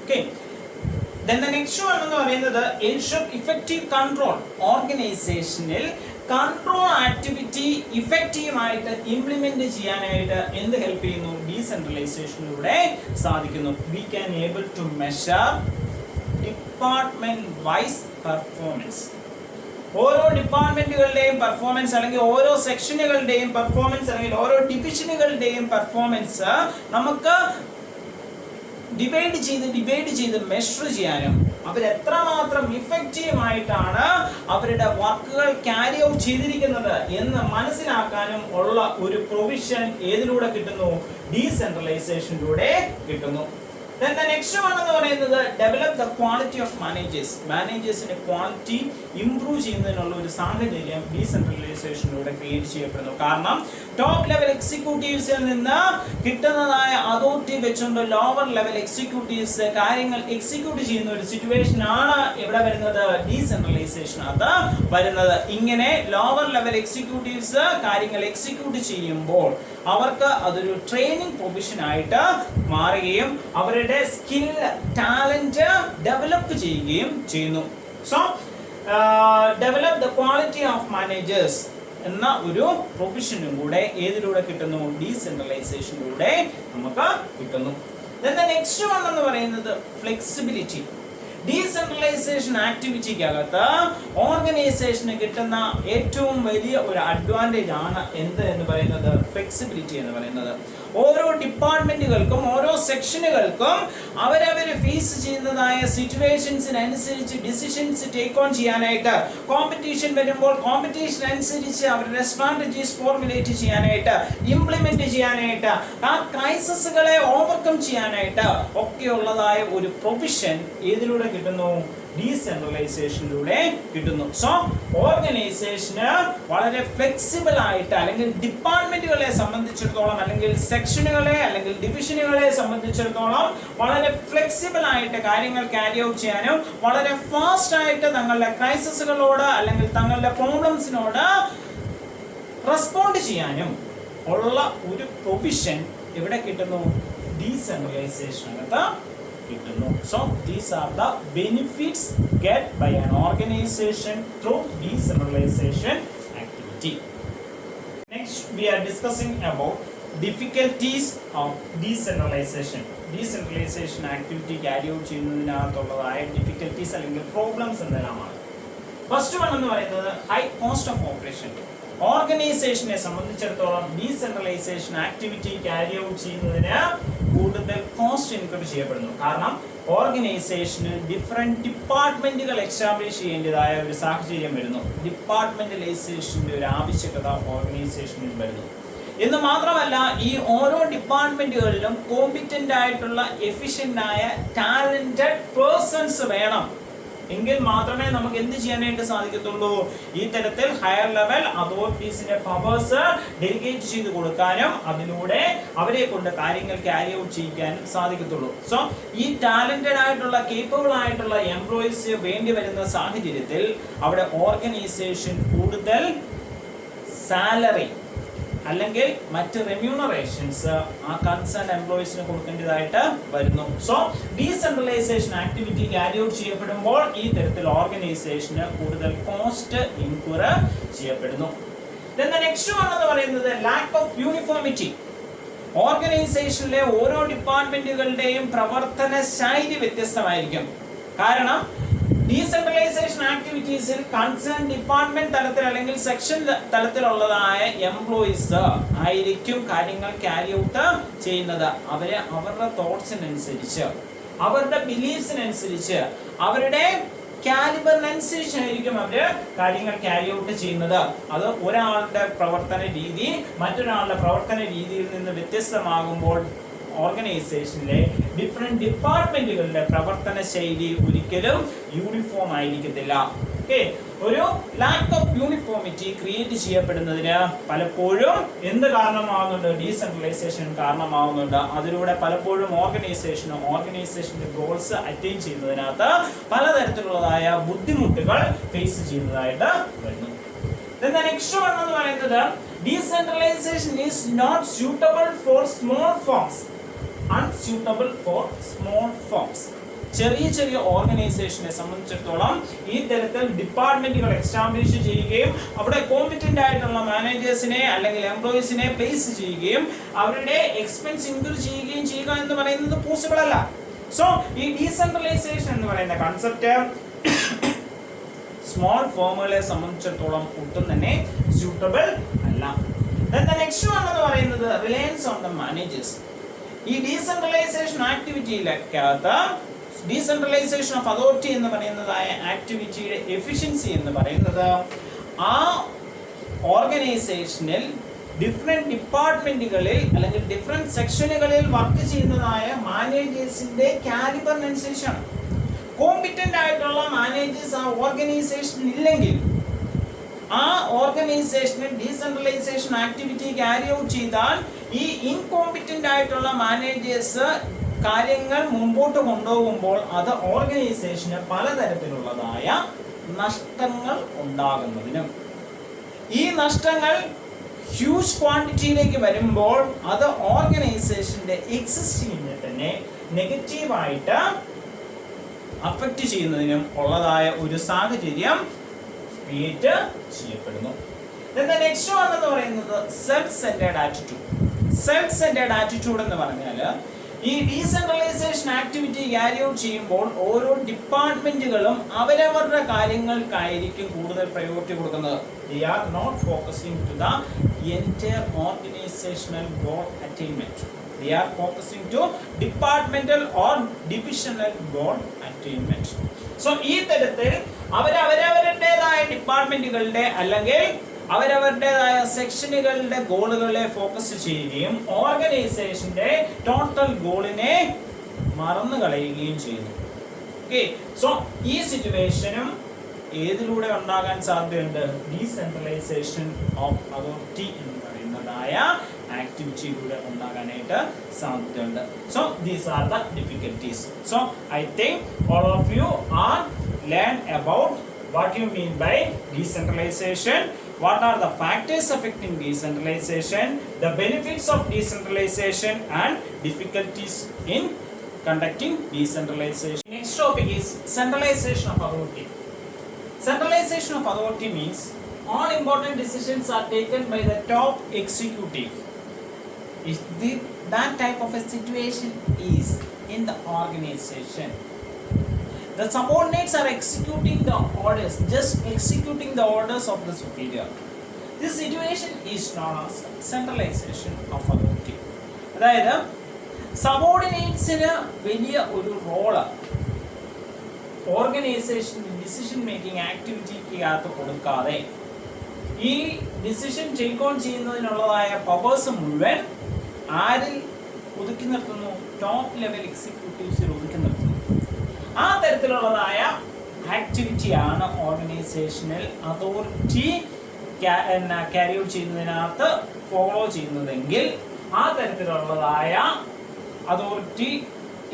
Okay. Then the next one എന്ന് പറയുന്നത് ensure effective control. ഓർഗനൈസേഷനിൽ കൺട്രോൾ ആക്ടിവിറ്റി ഇഫക്റ്റീവ് ആയിട്ട് ഇംപ്ലിമെന്റ് ചെയ്യാനായിട്ട് എന്ത് ഹെൽപ്പ് ചെയ്യുന്നു? ഡീസെൻട്രലൈസേഷനിലൂടെ സാധിക്കുന്നു. We can able to measure department wise performance. ഓരോ ഡിപ്പാർട്ട്മെന്റുകളുടെയും പെർഫോമൻസ് അല്ലെങ്കിൽ ഓരോ സെക്ഷനുകളുടെയും പെർഫോമൻസ് അല്ലെങ്കിൽ ഓരോ ഡിവിഷനുകളുടെയും പെർഫോമൻസ് നമുക്ക് ഡിവൈഡ് ചെയ്ത് മെഷർ ചെയ്യാനും അവരെത്രമാത്രം ഇഫക്റ്റീവ് ആയിട്ടാണ് അവരുടെ വർക്കുകൾ ക്യാരി ഔട്ട് ചെയ്തിരിക്കുന്നത് എന്ന് മനസ്സിലാക്കാനും ഉള്ള ഒരു പ്രൊവിഷൻ ഏതിലൂടെ കിട്ടുന്നു? ഡീസെൻട്രലൈസേഷനിലൂടെ കിട്ടുന്നു. Then the next one എന്ന് പറയുന്നത് develop the quality of മാനേജേഴ്സിന്റെ ക്വാളിറ്റി ഇംപ്രൂവ് ചെയ്യുന്നതിനുള്ള ഒരു സാഹചര്യം ഡീസെൻട്രലൈസേഷനിലൂടെ ക്രിയേറ്റ് ചെയ്യപ്പെടുന്നു. കാരണം ടോപ്പ് ലെവൽ എക്സിക്യൂട്ടീവ്സിൽ നിന്ന് കിട്ടുന്നതായ അതോറിറ്റി വെച്ചുകൊണ്ട് ലോവർ ലെവൽ എക്സിക്യൂട്ടീവ്സ് കാര്യങ്ങൾ എക്സിക്യൂട്ട് ചെയ്യുന്ന ഒരു സിറ്റുവേഷൻ ആണ് ഇവിടെ വരുന്നത് ഡീസെൻട്രലൈസേഷൻ അത് വരുന്നത്. ഇങ്ങനെ ലോവർ ലെവൽ എക്സിക്യൂട്ടീവ്സ് കാര്യങ്ങൾ എക്സിക്യൂട്ട് ചെയ്യുമ്പോൾ അവർക്ക് അതൊരു ട്രെയിനിങ് പ്രൊവിഷൻ ആയിട്ട് മാറുകയും അവരുടെ സ്കിൽ ടാലന്റ് ഡെവലപ്പ് ചെയ്യുകയും ചെയ്യുന്നു. So develop the quality of managers എന്ന ഒരു പ്രൊവിഷനും കൂടെ ഏതിലൂടെ കിട്ടുന്നു? ഡീസെൻട്രലൈസേഷനിലൂടെ നമുക്ക് കിട്ടുന്നു. Then the next one എന്ന് പറയുന്നത് ഫ്ലെക്സിബിലിറ്റി. ഡീസെൻട്രലൈസേഷൻ ആക്ടിവിറ്റിക്കകത്ത് ഓർഗനൈസേഷന് കിട്ടുന്ന ഏറ്റവും വലിയ ഒരു അഡ്വാൻറ്റേജ് ആണ് എന്ത് എന്ന് പറയുന്നത്? ഫ്ലെക്സിബിലിറ്റി എന്ന് പറയുന്നത്. ഓരോ ഡിപ്പാർട്ട്മെന്റുകൾക്കും ഓരോ സെക്ഷനുകൾക്കും അവരവർ ഫേസ് ചെയ്യുന്നതായ സിറ്റുവേഷൻസിനനുസരിച്ച് ഡിസിഷൻസ് ടേക്ക് ഓൺ ചെയ്യാനായിട്ട്, കോമ്പറ്റീഷൻ വരുമ്പോൾ കോമ്പറ്റീഷൻ അനുസരിച്ച് അവരുടെ സ്ട്രാറ്റജീസ് ഫോർമുലേറ്റ് ചെയ്യാനായിട്ട്, ഇംപ്ലിമെന്റ് ചെയ്യാനായിട്ട്, ആ ക്രൈസിസുകളെ ഓവർകം ചെയ്യാനായിട്ട് ഒക്കെയുള്ളതായ ഒരു പ്രൊവിഷൻ ഏതിലൂടെ കിട്ടുന്നു? ഡീസെൻട്രലൈസേഷനിലൂടെ കിട്ടുന്നു. സോ ഓർഗനൈസേഷന് വളരെ ഫ്ലെക്സിബിൾ ആയിട്ട്, അല്ലെങ്കിൽ ഡിപ്പാർട്ട്മെന്റുകളെ സംബന്ധിച്ചിടത്തോളം, അല്ലെങ്കിൽ സെക്ഷനുകളെ അല്ലെങ്കിൽ ഡിവിഷനുകളെ സംബന്ധിച്ചിടത്തോളം വളരെ ഫ്ലെക്സിബിൾ ആയിട്ട് കാര്യങ്ങൾ ക്യാരി ഔട്ട് ചെയ്യാനും വളരെ ഫാസ്റ്റ് ആയിട്ട് തങ്ങളുടെ ക്രൈസിസുകളോട് അല്ലെങ്കിൽ തങ്ങളുടെ പ്രോബ്ലംസിനോട് റെസ്പോണ്ട് ചെയ്യാനും ഉള്ള ഒരു പ്രൊവിഷൻ ഇവിടെ കിട്ടുന്നു? ഡീസെൻട്രലൈസേഷനകത്ത് കിട്ടുന്നു. So these are the benefits get by an organization through decentralization activity. Next we are discussing about difficulties of decentralization. Decentralization activity carry out ചെയ്യുന്നതിനകത്തുള്ളതായ difficulties അല്ലെങ്കിൽ problems എന്തെല്ലാമാണ്? ഫസ്റ്റ് വൺ എന്ന് പറയുന്നത് ഹൈ കോസ്റ്റ് ഓഫ് ഓപ്പറേഷൻ. ഓർഗനൈസേഷനെ സംബന്ധിച്ചിടത്തോളം ഡീസെൻട്രലൈസേഷൻ ആക്ടിവിറ്റി ക്യാരി ഔട്ട് ചെയ്യുന്നതിന് കൂടുതൽ കോസ്റ്റ് ഇൻകർ ചെയ്യപ്പെടുന്നു. കാരണം ഓർഗനൈസേഷനിൽ ഡിഫറെന്റ് ഡിപ്പാർട്ട്മെന്റുകൾ എസ്റ്റാബ്ലിഷ് ചെയ്യേണ്ടതായ ഒരു സാഹചര്യം വരുന്നു. ഡിപ്പാർട്ട്മെന്റലൈസേഷന്റെ ഒരു ആവശ്യകത ഓർഗനൈസേഷനിൽ വരുന്നു. എന്ന് മാത്രമല്ല, ഈ ഓരോ ഡിപ്പാർട്ട്മെന്റുകളിലും കോമ്പിറ്റന്റ് ആയിട്ടുള്ള എഫിഷ്യന്റ് ആയ ടാലന്റഡ് പേഴ്സൺസ് വേണം. എങ്കിൽ മാത്രമേ നമുക്ക് എന്ത് ചെയ്യാനായിട്ട് സാധിക്കത്തുള്ളൂ? ഈ തരത്തിൽ ഹയർ ലെവൽ അതോറിറ്റീസിന്റെ പവേഴ്സ് ഡെലിഗേറ്റ് ചെയ്ത് കൊടുക്കാനും അതിലൂടെ അവരെ കൊണ്ട് കാര്യങ്ങൾ ക്യാരി ഔട്ട് ചെയ്യിക്കാനും സാധിക്കത്തുള്ളൂ. സോ ഈ ടാലന്റഡ് ആയിട്ടുള്ള കേപ്പബിൾ ആയിട്ടുള്ള എംപ്ലോയീസ് വേണ്ടി വരുന്ന സാഹചര്യത്തിൽ അവിടെ ഓർഗനൈസേഷൻ കൂടുതൽ സാലറി അല്ലെങ്കിൽ മറ്റ് റെമ്യൂണറേഷൻസ് ആ കൺസേൺ എംപ്ലോയീസിന് കൊടുക്കേണ്ടതായിട്ട് വരുന്നു. So decentralisation activity carry out ചെയ്യപ്പെടുമ്പോൾ ഈ തരത്തിൽ ഓർഗനൈസേഷന് കൂടുതൽ കോസ്റ്റ് ഇൻക്വർ ചെയ്യപ്പെടുന്നു. Then the next one എന്ന് പറയുന്നത് lack of uniformity. ഓർഗനൈസേഷനിലെ ഓരോ ഡിപ്പാർട്ട്മെന്റുകളുടെയും പ്രവർത്തന ശൈലി വ്യത്യസ്തമായിരിക്കും. കാരണം ഡീസെൻട്രലൈസേഷൻ ആക്ടിവിറ്റീസിൽ കൺസേൺ ഡിപ്പാർട്ട്മെന്റ് തലത്തിൽ അല്ലെങ്കിൽ സെക്ഷൻ തലത്തിലുള്ളതായ എംപ്ലോയീസ് ആയിരിക്കും കാര്യങ്ങൾ ക്യാരി ഔട്ട് ചെയ്യുന്നത്. അവരെ അവരുടെ തോട്ട്സിനനുസരിച്ച്, അവരുടെ ബിലീഫ്സിനനുസരിച്ച്, അവരുടെ കാലിബറിനനുസരിച്ചായിരിക്കും അവര് കാര്യങ്ങൾ ക്യാരി ഔട്ട് ചെയ്യുന്നത്. അത് ഒരാളുടെ പ്രവർത്തന രീതി മറ്റൊരാളുടെ പ്രവർത്തന രീതിയിൽ നിന്ന് വ്യത്യസ്തമാകുമ്പോൾ ഓർഗനൈസേഷനിലെ ഡിഫറെന്റ് ഡിപ്പാർട്ട്മെന്റുകളുടെ പ്രവർത്തന ശൈലി ഒരിക്കലും യൂണിഫോം ആയിരിക്കത്തില്ല. ഒരു ലാക്ക് ഓഫ് യൂണിഫോമിറ്റി ക്രിയേറ്റ് ചെയ്യപ്പെടുന്നതിന് പലപ്പോഴും എന്ത് കാരണമാകുന്നുണ്ട്? ഡീസെൻട്രലൈസേഷൻ കാരണമാകുന്നുണ്ട്. അതിലൂടെ പലപ്പോഴും ഓർഗനൈസേഷന്റെ ഗോൾസ് അറ്റൈൻ ചെയ്യുന്നതിനകത്ത് പലതരത്തിലുള്ളതായ ബുദ്ധിമുട്ടുകൾ ഫേസ് ചെയ്യുന്നതായിട്ട് വരുന്നു. Then the next one എന്ന് പറയുന്നത് decentralization is not suitable for small firms. Unsuitable for small firms. ചെറിയ ചെറിയ ഓർഗനൈസേഷനെ സംബന്ധിച്ചിടത്തോളം ഈ തരത്തിൽ ഡിപ്പാർട്ട്മെന്റുകൾ എസ്റ്റാബ്ലിഷ് ചെയ്യുകയും അവിടെ കോമ്പിറ്റന്റ് ആയിട്ടുള്ള മാനേജേഴ്സിനെ അല്ലെങ്കിൽ എംപ്ലോയീസിനെ പ്ലേസ് ചെയ്യുകയും അവരുടെ എക്സ്പെൻസ് ഇൻക്രീസ് ചെയ്യുകയും ചെയ്യുക എന്ന് പറയുന്നത് പോസിബിൾ അല്ല. സോ ഈ ഡീസെൻട്രലൈസേഷൻ എന്ന് പറയുന്ന കൺസെപ്റ്റ് സ്മോൾ ഫേമുകളെ സംബന്ധിച്ചിടത്തോളം ഒട്ടും തന്നെ സ്യൂട്ടബിൾ അല്ല. Then the next one എന്ന് പറയുന്നത് റിലയൻസ് ഓൺ ദ മാനേജേഴ്സ്. ഈ ഡീസെൻട്രലൈസേഷൻ ആക്ടിവിറ്റിയിലൊക്കെ ഡീസെൻട്രലൈസേഷൻ ഓഫ് അതോറിറ്റി എന്ന് പറയുന്നതായ ആക്ടിവിറ്റിയുടെ എഫിഷ്യൻസി എന്ന് പറയുന്നത് ആ ഓർഗനൈസേഷനിൽ ഡിഫറെന്റ് ഡിപ്പാർട്ട്മെന്റുകളിൽ അല്ലെങ്കിൽ ഡിഫറെന്റ് സെക്ഷനുകളിൽ വർക്ക് ചെയ്യുന്നതായ മാനേജേഴ്സിന്റെ കാലിബറിനനുസരിച്ചാണ്. കോമ്പിറ്റന്റ് ആയിട്ടുള്ള മാനേജേഴ്സ് ആ ഓർഗനൈസേഷൻ ഇല്ലെങ്കിൽ ആ ഓർഗനൈസേഷനിൽ ഡീസെൻട്രലൈസേഷൻ ആക്ടിവിറ്റി ക്യാരി ഔട്ട് ചെയ്താൽ ഈ ഇൻകോമ്പിറ്റന്റ് ആയിട്ടുള്ള മാനേജേഴ്സ് കാര്യങ്ങൾ മുമ്പോട്ട് കൊണ്ടുപോകുമ്പോൾ അത് ഓർഗനൈസേഷന് പലതരത്തിലുള്ളതായ നഷ്ടങ്ങൾ ഉണ്ടാകുന്നതിനും ഈ നഷ്ടങ്ങൾ ഹ്യൂജ് ക്വാണ്ടിറ്റിയിലേക്ക് വരുമ്പോൾ അത് ഓർഗനൈസേഷന്റെ എക്സിസ്റ്റിങ്ങിനെ തന്നെ നെഗറ്റീവായിട്ട് അഫക്റ്റ് ചെയ്യുന്നതിനും ഉള്ളതായ ഒരു സാഹചര്യം ക്രിയേറ്റ് ചെയ്യപ്പെടുന്നു. നെക്സ്റ്റ് വൺ എന്ന് പറയുന്നത് self centred attitude. Self centred attitude എന്ന് പറഞ്ഞാൽ ഈ ഡീസെൻട്രലൈസേഷൻ ആക്ടിവിറ്റി ക്യാരി ഔട്ട് ചെയ്യുമ്പോൾ ഓരോ ഡിപ്പാർട്ട്മെന്റുകളും അവരവരുടെ കാര്യങ്ങൾക്കായിരിക്കും കൂടുതൽ പ്രയോറിറ്റി കൊടുക്കുന്നത്. They are not focusing to the entire organizational goal attainment. They are focusing to departmental or divisional goal attainment. So ഈ തരത്തിൽ അവരവരുടേതായ ഡിപ്പാർട്ട്മെന്റുകളുടെ അല്ലെങ്കിൽ അവരവരുടേതായ സെക്ഷനുകളുടെ ഗോളുകളെ ഫോക്കസ് ചെയ്യുകയും ഓർഗനൈസേഷന്റെ ടോട്ടൽ ഗോളിനെ മറന്നു കളയുകയും ചെയ്യുന്നു. ഓക്കെ, സോ ഈ സിറ്റുവേഷനും ഏതിലൂടെ ഉണ്ടാകാൻ സാധ്യതയുണ്ട്? ഡീസെൻട്രലൈസേഷൻ ഓഫ് അതോറിറ്റി എന്ന് പറയുന്നതായ ആക്ടിവിറ്റിയിലൂടെ ഉണ്ടാകാനായിട്ട് സാധ്യതയുണ്ട്. So these are the difficulties. So I think all of you are learn about what you mean by decentralization, what are the factors affecting decentralization, the benefits of decentralization and difficulties in conducting decentralization. Next topic is centralization of authority. Centralization of authority means all important decisions are taken by the top executive. If that type of a situation is in the organization, the subordinates are executing the orders, just executing the orders of the superior. This situation is known as centralization of authority. അതായത് സബോർഡിനേറ്റ്സിന് വലിയ ഒരു റോള് ഓർഗനൈസേഷൻ ഡിസിഷൻ മേക്കിംഗ് ആക്ടിവിറ്റിക്കകത്ത് കൊടുക്കാതെ ഈ ഡിസിഷൻ ടേക്ക് ഓൺ ചെയ്യുന്നതിനുള്ളതായ പവേഴ്സ് മുഴുവൻ ആരിൽ ഒതുക്കി നിർത്തുന്നു? ടോപ്പ് ലെവൽ എക്സിക്യൂട്ടീവ്സിൽ ഒതുക്കി നിർത്തുന്നു. ആ തരത്തിലുള്ളതായ ആക്ടിവിറ്റിയാണ് ഓർഗനൈസേഷണൽ അതോറിറ്റി ക്യാരി ഔട്ട് ചെയ്യുന്നതിനകത്ത് ഫോളോ ചെയ്യുന്നതെങ്കിൽ ആ തരത്തിലുള്ളതായ അതോറിറ്റി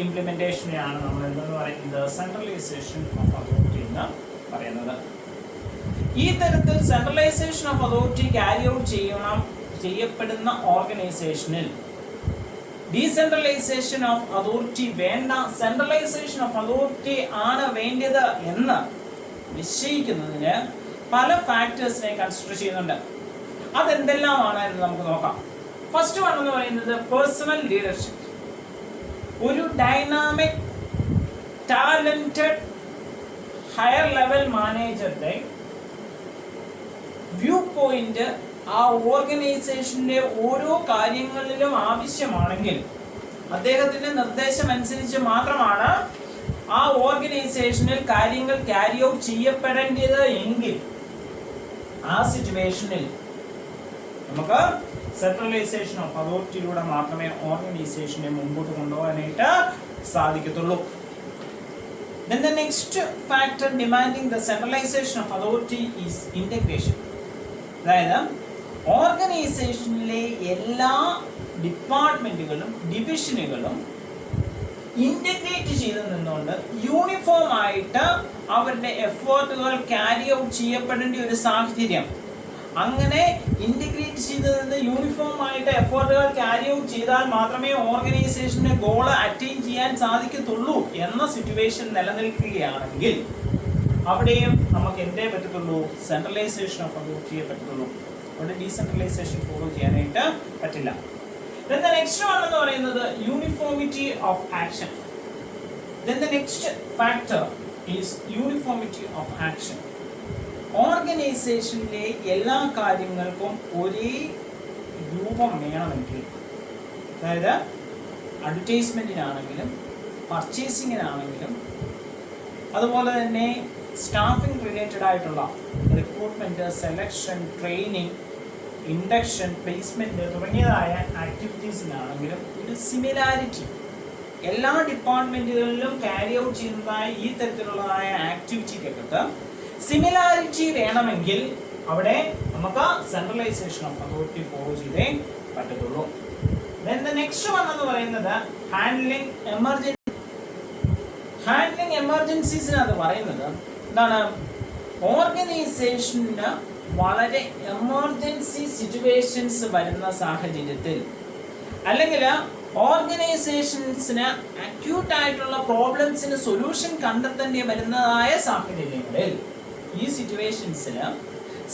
ഇംപ്ലിമെന്റേഷനെയാണ് നമ്മൾ എന്തെന്ന് പറയുന്നത്? സെൻട്രലൈസേഷൻ ഓഫ് അതോറിറ്റി എന്ന് പറയുന്നത്. ഈ തരത്തിൽ centralisation of authority carry out ചെയ്യപ്പെടുന്ന ഓർഗനൈസേഷനിൽ ഡീസെൻട്രലൈസേഷൻ ഓഫ് അതോറിറ്റി വേണ്ട, സെൻട്രലൈസേഷൻ ഓഫ് അതോറിറ്റി ആണ് വേണ്ടത് എന്ന് നിശ്ചയിക്കുന്നതിന് പല ഫാക്ടേഴ്സിനെ കൺസിഡർ ചെയ്യുന്നുണ്ട്. അതെന്തെല്ലാമാണ് എന്ന് നമുക്ക് നോക്കാം. ഫസ്റ്റ് വൺ എന്ന് പറയുന്നത് പേഴ്സണൽ ലീഡർഷിപ്പ്. ഒരു ഡൈനാമിക് ടാലന്റഡ് ഹയർ ലെവൽ മാനേജറുടെ വ്യൂ പോയിന്റ് ആ ഓർഗനൈസേഷന്റെ ഓരോ കാര്യങ്ങളിലും ആവശ്യമാണെങ്കിൽ അദ്ദേഹത്തിന്റെ നിർദ്ദേശം അനുസരിച്ച് മാത്രമാണ് ആ ഓർഗനൈസേഷനിൽ കാര്യങ്ങൾ ക്യാരി ഔട്ട് ചെയ്യപ്പെടേണ്ടത് എങ്കിൽ ആ സിറ്റുവേഷനിൽ നമുക്ക് സെൻട്രലൈസേഷൻ ഓഫ് അതോറിറ്റിയിലൂടെ മാത്രമേ ഓർഗനൈസേഷനെ മുമ്പോട്ട് കൊണ്ടുപോകാനായിട്ട് സാധിക്കത്തുള്ളൂ. Then the next factor demanding the centralization of authority is integration. അതായത് ഓർഗനൈസേഷനിലെ എല്ലാ ഡിപ്പാർട്ട്മെന്റുകളും ഡിവിഷനുകളും ഇന്റഗ്രേറ്റ് ചെയ്ത് നിന്നുകൊണ്ട് യൂണിഫോം ആയിട്ട് അവരുടെ എഫേർട്ടുകൾ ക്യാരി ഔട്ട് ചെയ്യപ്പെടേണ്ട ഒരു സാഹചര്യം. അങ്ങനെ ഇന്റഗ്രേറ്റ് ചെയ്ത് നിന്ന് യൂണിഫോം ആയിട്ട് എഫേർട്ടുകൾ ക്യാരി ഔട്ട് ചെയ്താൽ മാത്രമേ ഓർഗനൈസേഷന്റെ ഗോള് അറ്റൈൻ ചെയ്യാൻ സാധിക്കത്തുള്ളൂ എന്ന സിറ്റുവേഷൻ നിലനിൽക്കുകയാണെങ്കിൽ അവിടെയും നമുക്ക് എന്തേ പറ്റത്തുള്ളൂ? സെൻട്രലൈസേഷൻ ഓഫ് അതോറിറ്റിയെ പറ്റത്തുള്ളൂ. അവിടെ ഡീസെൻട്രലൈസേഷൻ ഫോളോ ചെയ്യാനായിട്ട് പറ്റില്ല. Then the next one എന്ന് പറയുന്നത് uniformity of action. Then the next factor is uniformity of action. ഓർഗനൈസേഷനിലെ എല്ലാ കാര്യങ്ങൾക്കും ഒരേ രൂപം വേണമെങ്കിൽ, അതായത് അഡ്വർടൈസ്മെന്റിനാണെങ്കിലും പർച്ചേസിങ്ങിനാണെങ്കിലും അതുപോലെ തന്നെ സ്റ്റാഫിംഗ് റിലേറ്റഡ് ആയിട്ടുള്ള recruitment, selection, training, induction, placement തുടങ്ങിയതായ ആക്ടിവിറ്റീസിനാണെങ്കിലും ഒരു സിമിലാരിറ്റി എല്ലാ ഡിപ്പാർട്ട്മെന്റുകളിലും ക്യാരി ഔട്ട് ചെയ്യുന്നതായ ഈ തരത്തിലുള്ളതായ ആക്ടിവിറ്റിക്കകത്ത് സിമിലാരിറ്റി വേണമെങ്കിൽ അവിടെ നമുക്ക് സെൻട്രലൈസേഷൻ ഓഫ് അതോറിറ്റി ഫോളോ ചെയ്തേ പറ്റത്തുള്ളൂ. Then the next one എന്ന് പറയുന്നത് ഹാൻഡ്ലിംഗ് എമർജൻസീസിനകത്ത് പറയുന്നത് എന്താണ്? ഓർഗനൈസേഷന് വളരെ എമർജൻസി സിറ്റുവേഷൻസ് വരുന്ന സാഹചര്യത്തിൽ, അല്ലെങ്കിൽ ഓർഗനൈസേഷൻസിന് അക്യൂട്ട് ആയിട്ടുള്ള പ്രോബ്ലംസിന് സൊല്യൂഷൻ കണ്ടെത്തേണ്ടി വരുന്നതായ സാഹചര്യങ്ങളിൽ ഈ സിറ്റുവേഷൻസിൽ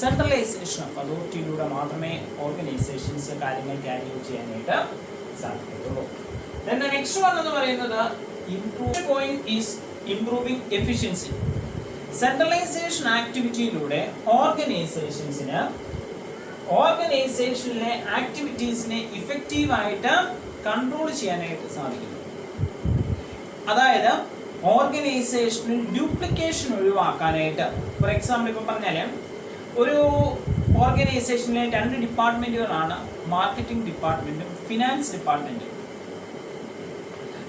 സെൻട്രലൈസേഷൻ ഓഫ് അതോറിറ്റിയിലൂടെ മാത്രമേ ഓർഗനൈസേഷൻസ് കാര്യങ്ങൾ ക്യാരി ഔട്ട് ചെയ്യാനായിട്ട് സാധിക്കത്തുള്ളൂ. Then the next one എന്ന് പറയുന്നത് ഇംപ്രൂവിംഗ് എഫിഷ്യൻസി. സെൻട്രലൈസേഷൻ ആക്ടിവിറ്റിയിലൂടെ ഓർഗനൈസേഷനിലെ ആക്ടിവിറ്റീസിനെ ഇഫക്റ്റീവായിട്ട് കൺട്രോൾ ചെയ്യാനായിട്ട് സാധിക്കുന്നു. അതായത് ഓർഗനൈസേഷനിൽ ഡ്യൂപ്ലിക്കേഷൻ ഒഴിവാക്കാനായിട്ട്, ഫോർ എക്സാമ്പിൾ ഇപ്പം പറഞ്ഞാൽ ഒരു ഓർഗനൈസേഷനിലെ 2 ഡിപ്പാർട്ട്മെന്റുകളാണ്, മാർക്കറ്റിംഗ് ഡിപ്പാർട്ട്മെന്റും ഫിനാൻസ് ഡിപ്പാർട്ട്മെന്റും.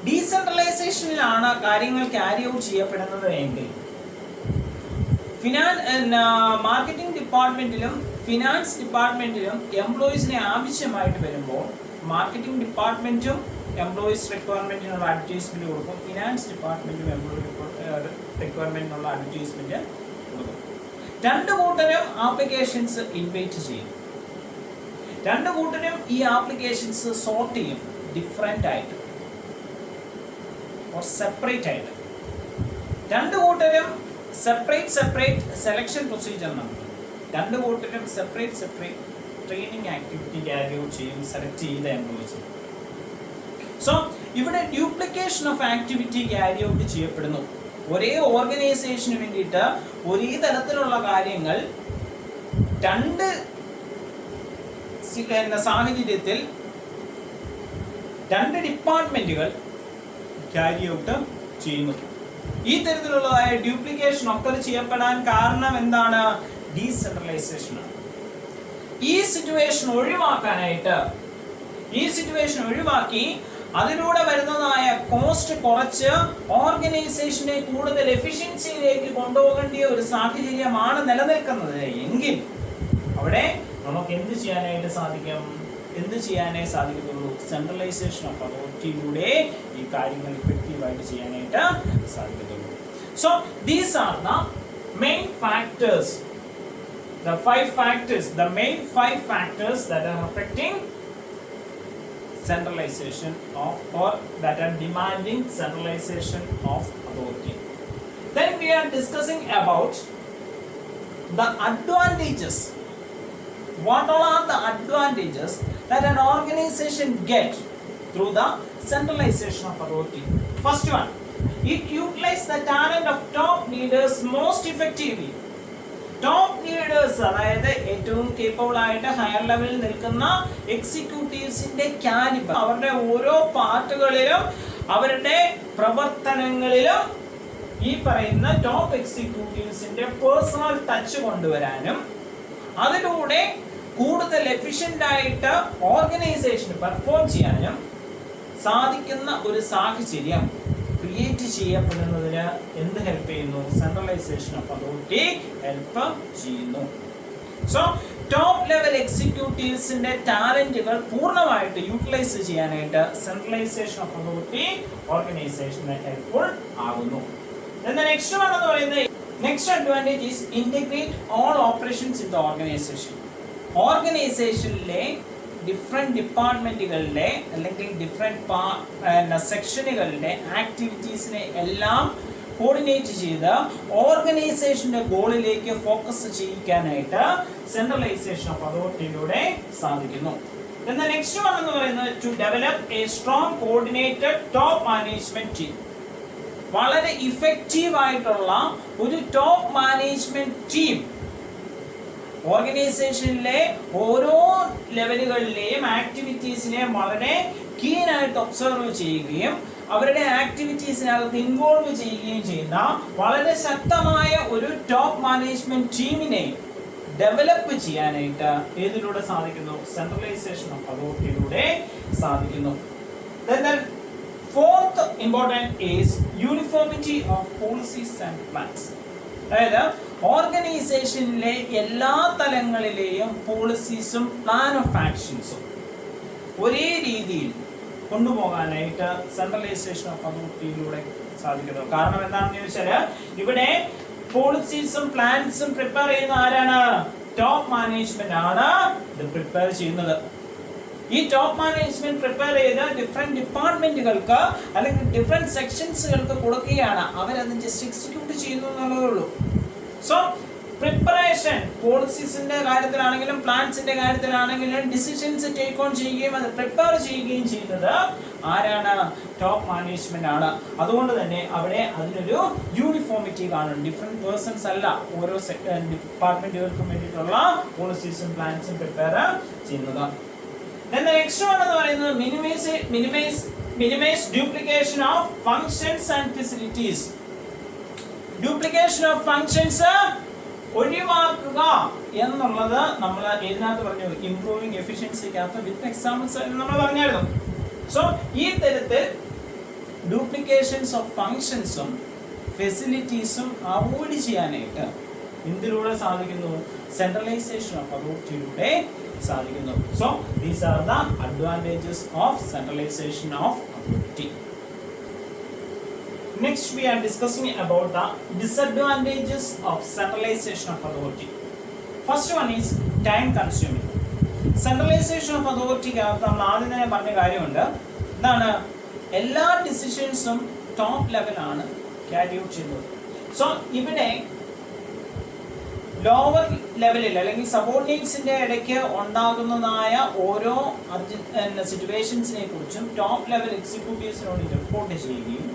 ഡീസെൻട്രലൈസേഷനിലാണ് കാര്യങ്ങൾ ക്യാരി ഔട്ട് ചെയ്യപ്പെടുന്നത് എങ്കിൽ മാർക്കറ്റിംഗ് ഡിപ്പാർട്ട്മെന്റിലും ഫിനാൻസ് ഡിപ്പാർട്ട്മെന്റിലും എംപ്ലോയീസിനെ ആവശ്യമായിട്ട് വരുമ്പോൾ മാർക്കറ്റിംഗ് ഡിപ്പാർട്ട്മെന്റും എംപ്ലോയീസ് റിക്വയർമെന്റിനുള്ള അഡ്വർടൈസ്മെന്റ് കൊടുക്കും, ഫിനാൻസ് ഡിപ്പാർട്ട്മെന്റും എംപ്ലോയി റിക്വയർമെന്റിനുള്ള അഡ്വർടൈസ്മെന്റ് കൊടുക്കും. 2 കൂട്ടരും ആപ്ലിക്കേഷൻസ് ഇൻവൈറ്റ് ചെയ്യും. 2 കൂട്ടരും ഈ ആപ്ലിക്കേഷൻസ് സോർട്ട് ചെയ്യും, ഡിഫറെന്റ് ആയിട്ട് സെപ്പറേറ്റ് ആയിട്ട്. 2 കൂട്ടരും സെപ്പറേറ്റ് സെലക്ഷൻ പ്രൊസീജിയർ നടത്തും. 2 കൂട്ടരും separate training activity carry out ചെയ്യും, സെലക്ട് ചെയ്ത എംപ്ലോയീസ്. സോ ഇവിടെ duplication of activity carry out ചെയ്യപ്പെടുന്നു. ഒരേ ഓർഗനൈസേഷന് വേണ്ടിയിട്ട് ഒരേ തരത്തിലുള്ള കാര്യങ്ങൾ 2 സാഹചര്യത്തിൽ 2 ഡിപ്പാർട്ട്മെന്റുകൾ ക്യാരി ഔട്ട് ചെയ്യുന്നു. ഈ തരത്തിലുള്ളതായ ഡ്യൂപ്ലിക്കേഷൻ ഒക്കെ ചെയ്യപ്പെടാൻ കാരണം എന്താണ്? ഡീസെൻട്രലൈസേഷൻ ആണ്. ഈ സിറ്റുവേഷൻ ഒഴിവാക്കി അതിലൂടെ വരുന്നതായ കോസ്റ്റ് കുറച്ച് ഓർഗനൈസേഷനെ കൂടുതൽ എഫിഷ്യൻസിയിലേക്ക് കൊണ്ടുപോകേണ്ടിയ ഒരു സാഹചര്യമാണ് നിലനിൽക്കുന്നത് എങ്കിൽ അവിടെ നമുക്ക് എന്ത് ചെയ്യാനായിട്ട് സാധിക്കത്തുള്ളൂ? സെൻട്രലൈസേഷൻ ഓഫ് അതോറിറ്റിയിലൂടെ ഈ കാര്യങ്ങൾ ഇഫക്റ്റീവായിട്ട് ചെയ്യാനായിട്ട് സാധിക്കത്തുള്ളൂ. So these are the main factors, the main 5 factors that are affecting centralization of, or that are demanding centralization of authority. Then we are discussing about the advantages. What all are the advantages that an organization get through the centralization of authority? First one, it utilizes the talent of top leaders most effectively. Top leaders, അതായത് ഏറ്റവും കേപ്പബിൾ ആയിട്ട് ഹയർ ലെവലിൽ നിൽക്കുന്ന എക്സിക്യൂട്ടീവ്സിന്റെ കാലിബർ, അവരുടെ ഓരോ പാർട്ടുകളിലും അവരുടെ പ്രവർത്തനങ്ങളിലും ഈ പറയുന്ന ടോപ്പ് എക്സിക്യൂട്ടീവ്സിന്റെ പേഴ്സണൽ ടച്ച് കൊണ്ടുവരാനും അതിലൂടെ കൂടുതൽ എഫിഷ്യന്റ് ആയിട്ട് ഓർഗനൈസേഷൻ പെർഫോം ചെയ്യാനും സാധിക്കുന്ന ഒരു സാഹചര്യം ക്രിയേറ്റ് ചെയ്യപ്പെടുന്നതിന് എന്ത് ഹെൽപ്പ് ചെയ്യുന്നു? സെൻട്രലൈസേഷൻ ഓഫ് അതോറിറ്റി ഹെൽപ്പ് ചെയ്യുന്നു. സോ ടോപ്പ് ലെവൽ എക്സിക്യൂട്ടീവ്സിന്റെ ടാലന്റുകൾ പൂർണ്ണമായിട്ട് യൂട്ടിലൈസ് ചെയ്യാനായിട്ട് സെൻട്രലൈസേഷൻ ഓഫ് അതോറിറ്റി ഓർഗനൈസേഷന് ഹെൽപ്ഫുൾ ആകുന്നു. നെക്സ്റ്റ് വൺ എന്ന് പറയുന്നത് next advantage is integrate all operations in the organisation. ഓർഗനൈസേഷനിലെ ഡിഫറെന്റ് ഡിപ്പാർട്ട്മെന്റുകളിലെ അല്ലെങ്കിൽ ഡിഫറെന്റ് സെക്ഷനുകളുടെ ആക്ടിവിറ്റീസിനെ എല്ലാം കോർഡിനേറ്റ് ചെയ്ത് ഓർഗനൈസേഷന്റെ ഗോളിലേക്ക് ഫോക്കസ് ചെയ്യിക്കാനായിട്ട് സെൻട്രലൈസേഷൻ ഓഫ് അതോറിറ്റിയിലൂടെ സാധിക്കുന്നു. നെക്സ്റ്റ് വൺ എന്ന് പറയുന്നത് to develop a strong coordinated top management team. വളരെ ഇഫക്റ്റീവ് ആയിട്ടുള്ള ഒരു ടോപ്പ് മാനേജ്മെന്റ് ടീം ഓർഗനൈസേഷനിലെ ഓരോ ലെവലുകളിലെയും ആക്ടിവിറ്റീസിനെ വളരെ കീൻ ആയിട്ട് ഒബ്സർവ് ചെയ്യുകയും അവരുടെ ആക്ടിവിറ്റീസിനകത്ത് ഇൻവോൾവ് ചെയ്യുകയും ചെയ്യുന്ന വളരെ ശക്തമായ ഒരു ടോപ്പ് മാനേജ്മെന്റ് ടീമിനെ ഡെവലപ്പ് ചെയ്യാനായിട്ട് ഏതിലൂടെ സാധിക്കുന്നു? സെൻട്രലൈസേഷൻ ഓഫ് അതോറിറ്റിയിലൂടെ സാധിക്കുന്നു. Fourth important is uniformity of policies and plans. അതായത് ഓർഗനൈസേഷനിലെ എല്ലാ തലങ്ങളിലെയും പോളിസീസും പ്ലാൻ ഓഫ് ആക്ഷൻസും ഒരേ രീതിയിൽ കൊണ്ടുപോകാനായിട്ട് സെൻട്രലൈസേഷൻ ഓഫ് അതോറിറ്റിയിലൂടെ സാധിക്കുന്നു. കാരണം എന്താണെന്ന് ചോദിച്ചാൽ ഇവിടെ പോളിസീസും പ്ലാൻസും പ്രിപ്പയർ ചെയ്യുന്ന ആരാണ്? ടോപ്പ് മാനേജ്മെന്റ് ആണ് ഇത് പ്രിപ്പയർ ചെയ്യുന്നത്. ഈ ടോപ്പ് മാനേജ്മെന്റ് പ്രിപ്പയർ ചെയ്ത ഡിഫറെന്റ് ഡിപ്പാർട്ട്മെന്റുകൾക്ക് അല്ലെങ്കിൽ ഡിഫറെന്റ് സെക്ഷൻസുകൾക്ക് കൊടുക്കുകയാണ്. അവരത് ജസ്റ്റ് എക്സിക്യൂട്ട് ചെയ്യുന്നു എന്നുള്ളതേ ഉള്ളൂ. സോ പ്രിപ്പറേഷൻ പോളിസീസിന്റെ കാര്യത്തിലാണെങ്കിലും പ്ലാൻസിന്റെ കാര്യത്തിലാണെങ്കിലും ഡിസിഷൻസ് ടേക്ക് ഓൺ ചെയ്യുകയും അത് പ്രിപ്പയർ ചെയ്യുകയും ചെയ്യുന്നത് ആരാണ്? ടോപ്പ് മാനേജ്മെന്റ് ആണ്. അതുകൊണ്ട് തന്നെ അവിടെ അതിനൊരു യൂണിഫോമിറ്റി കാണും. ഡിഫറെന്റ് പേഴ്സൺസ് അല്ല ഓരോ ഡിപ്പാർട്ട്മെന്റുകൾക്കും വേണ്ടിയിട്ടുള്ള പോളിസീസും പ്ലാൻസും പ്രിപ്പയർ ചെയ്യുന്നത്. Then the next one എന്ന് പറയുന്നത് minimize duplication of functions and facilities. Duplication of functions ഒഴിവാക്കുക എന്നുള്ളത് നമ്മൾ ഇതിനകത്ത് പറഞ്ഞു. ഇംപ്രൂവിംഗ് എഫിഷ്യൻസിക്കകത്ത് വിത്ത് എക്സാമ്പിൾസ് നമ്മൾ പറഞ്ഞായിരുന്നു. സോ ഈ തരത്തിൽ ഡ്യൂപ്ലിക്കേഷൻസ് ഓഫ് ഫങ്ഷൻസും ഫെസിലിറ്റീസും അവോയ്ഡ് ചെയ്യാനായിട്ട് ഇതിലൂടെ സാധിക്കുന്നു? സെൻട്രലൈസേഷൻ ഓഫ് അതോറിറ്റിയിലൂടെ സാധിക്കുന്നു. So these are the advantages of centralisation of authority. Next we are discussing about the disadvantages of centralization of authority. First one is time consuming. Centralization of authority നമ്മൾ ആദ്യം തന്നെ പറഞ്ഞ കാര്യമുണ്ട്. എന്താണ്? എല്ലാ ഡിസിഷൻസും ടോപ്പ് ലെവലാണ് ക്യാരി ഔട്ട് ചെയ്യുന്നത്. സോ ഇവിടെ ലോവർ ലെവലിൽ അല്ലെങ്കിൽ സബോർഡിനേറ്റ്സിന്റെ ഇടയ്ക്ക് ഉണ്ടാകുന്നതായ ഓരോ സിറ്റുവേഷൻസിനെ കുറിച്ചും ടോപ്പ് ലെവൽ എക്സിക്യൂട്ടീവ്സിനോട് റിപ്പോർട്ട് ചെയ്യുകയും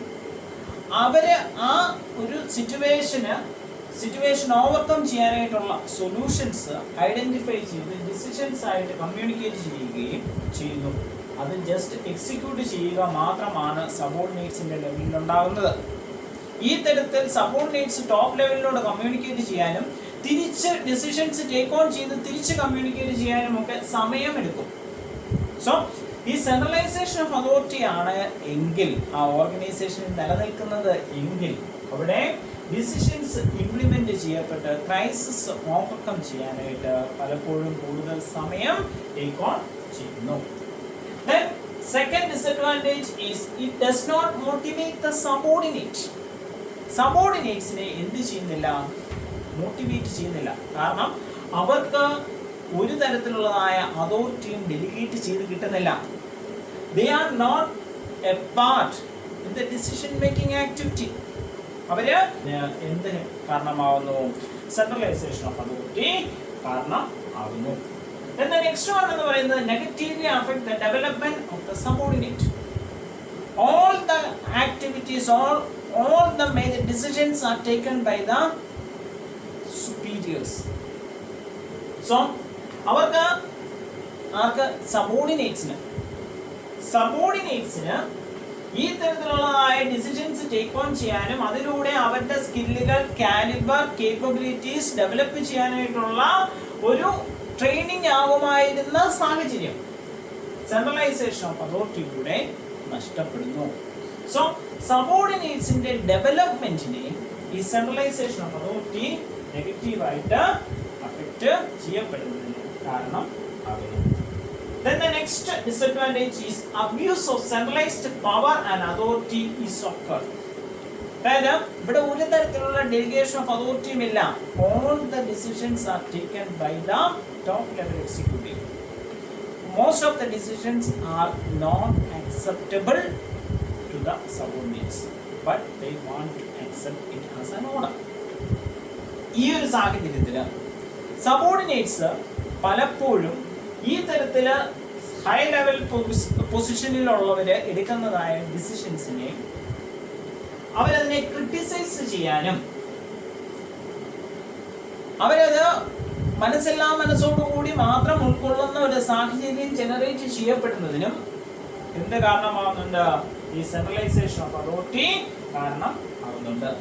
അവര് ആ ഒരു സിറ്റുവേഷൻ ഓവർകം ചെയ്യാനായിട്ടുള്ള സൊല്യൂഷൻസ് ഐഡന്റിഫൈ ചെയ്ത് ഡിസിഷൻസ് ആയിട്ട് കമ്മ്യൂണിക്കേറ്റ് ചെയ്യുകയും ചെയ്യുന്നു. അത് ജസ്റ്റ് എക്സിക്യൂട്ട് ചെയ്യുക മാത്രമാണ് സബോർഡിനേറ്റ്സിന്റെ ലെവലിൽ ഉണ്ടാകുന്നത്. ഈ തരത്തിൽ സബോർഡിനേറ്റ്സ് ടോപ്പ് ലെവലിനോട് കമ്മ്യൂണിക്കേറ്റ് ചെയ്യാനും തിരിച്ച് ഡിസിഷൻസ് ടേക്ക് ഓൺ ചെയ്ത് തിരിച്ച് കമ്മ്യൂണിക്കേറ്റ് ചെയ്യാനും ഒക്കെ സമയമെടുക്കും. സോ ഈ സെൻട്രലൈസേഷൻ ഓഫ് അതോറിറ്റി ആണ് എങ്കിൽ ആ ഓർഗനൈസേഷനിൽ നിലനിൽക്കുന്നത് എങ്കിൽ അവിടെ ഡിസിഷൻസ് ഇംപ്ലിമെന്റ് ചെയ്യപ്പെട്ട് ക്രൈസിസ് ഓവർകം ചെയ്യാനായിട്ട് പലപ്പോഴും കൂടുതൽ സമയം ടേക്ക് ഓൺ ചെയ്യുന്നു. Then second disadvantage is it does not motivate the subordinate. സബോർഡിനേറ്റ്സിനെ എന്ത് ചെയ്യുന്നില്ല? മോട്ടിവേറ്റ് ചെയ്യുന്നില്ല. കാരണം അവർക്ക് ഒരു തരത്തിലുള്ളതായ അതോറിറ്റിയും ഡെലിഗേറ്റ് ചെയ്ത് കിട്ടുന്നില്ല. They are not a part in the decision making activity. അവര് എന്ത് കാരണമാവുന്നു? സെൻട്രലൈസേഷൻ ഓഫ് അതോറിറ്റി കാരണമാവുന്നു. Then the next one എന്ന് പറയുന്നത് negatively affect the development of the subordinate. All the activities, all the major decisions are taken by the superiors. So അവർക്ക് സബോർഡിനേറ്റ്സിന് ഈ തരത്തിലുള്ളതായ ഡിസിഷൻസ് ടേക്ക് ഓൺ ചെയ്യാനും അതിലൂടെ അവരുടെ സ്കില്ലുകൾ, കാലിബർ, കേപ്പബിലിറ്റീസ് ഡെവലപ്പ് ചെയ്യാനായിട്ടുള്ള ഒരു ട്രെയിനിങ് ആകുമായിരുന്ന സാഹചര്യം സെൻട്രലൈസേഷൻ ഓഫ് അതോറിറ്റിയിലൂടെ നഷ്ടപ്പെടുന്നു. സോ സബോർഡിനേറ്റ്സിന്റെ ഡെവലപ്മെന്റിനെ ഈ സെൻട്രലൈസേഷൻ ഓഫ് അതോറിറ്റി നെഗറ്റീവായിട്ട് അഫക്റ്റ് ചെയ്യപ്പെടുന്നതിന് കാരണം ആകുന്നു. Then the next disadvantage is abuse of centralized power and authority is occurred. അതായത് ഇവിടെ ഒരു തരത്തിലുള്ള ഡെലിഗേഷൻ ഓഫ് അതോറിറ്റിയും ഇല്ല. All the decisions are taken by the top level executive. Most of the decisions are not acceptable to the subordinates, but they want to accept it as an order. ഈ ഒരു സാഹചര്യത്തിൽ സബോർഡിനേറ്റ്സ് പലപ്പോഴും ഈ തരത്തില് ഹൈ ലെവൽ പൊസിഷനിലുള്ളവര് എടുക്കുന്നതായ ഡിസിഷൻസിനെ അവരതിനെ ക്രിട്ടിസൈസ് ചെയ്യാനും അവരത് മനസ്സെല്ലാ മനസ്സോടുകൂടി മാത്രം ഉൾക്കൊള്ളുന്ന ഒരു സാഹചര്യം ജനറേറ്റ് ചെയ്യപ്പെടുന്നതിനും എന്ത് കാരണമാകുന്നുണ്ട്? ഈ സെൻട്രലൈസേഷൻ ഓഫ് അതോറിറ്റി കാരണം ആകുന്നുണ്ട്.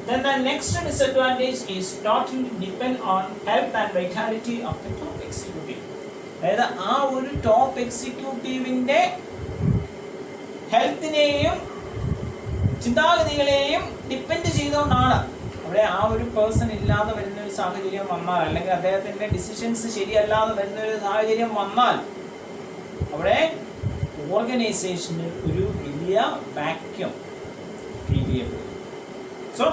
Then the next disadvantage is totally depend on health and vitality of the top executive. അതായത് ആ ഒരു ടോപ്പ് എക്സിക്യൂട്ടീവിന്റെ ഹെൽത്തിനെയും ചിന്താഗതികളെയും ഡിപ്പെൻഡ് ചെയ്തുകൊണ്ടാണ് അവിടെ ആ ഒരു പേഴ്സൺ ഇല്ലാതെ വരുന്ന ഒരു സാഹചര്യം വന്നാൽ, അല്ലെങ്കിൽ അദ്ദേഹത്തിന്റെ ഡിസിഷൻസ് ശരിയല്ലാതെ വരുന്ന ഒരു സാഹചര്യം വന്നാൽ അവിടെ ഓർഗനൈസേഷനിൽ ഒരു വലിയ വാക്യൂം ഫീൽ ചെയ്യപ്പെടും. സോ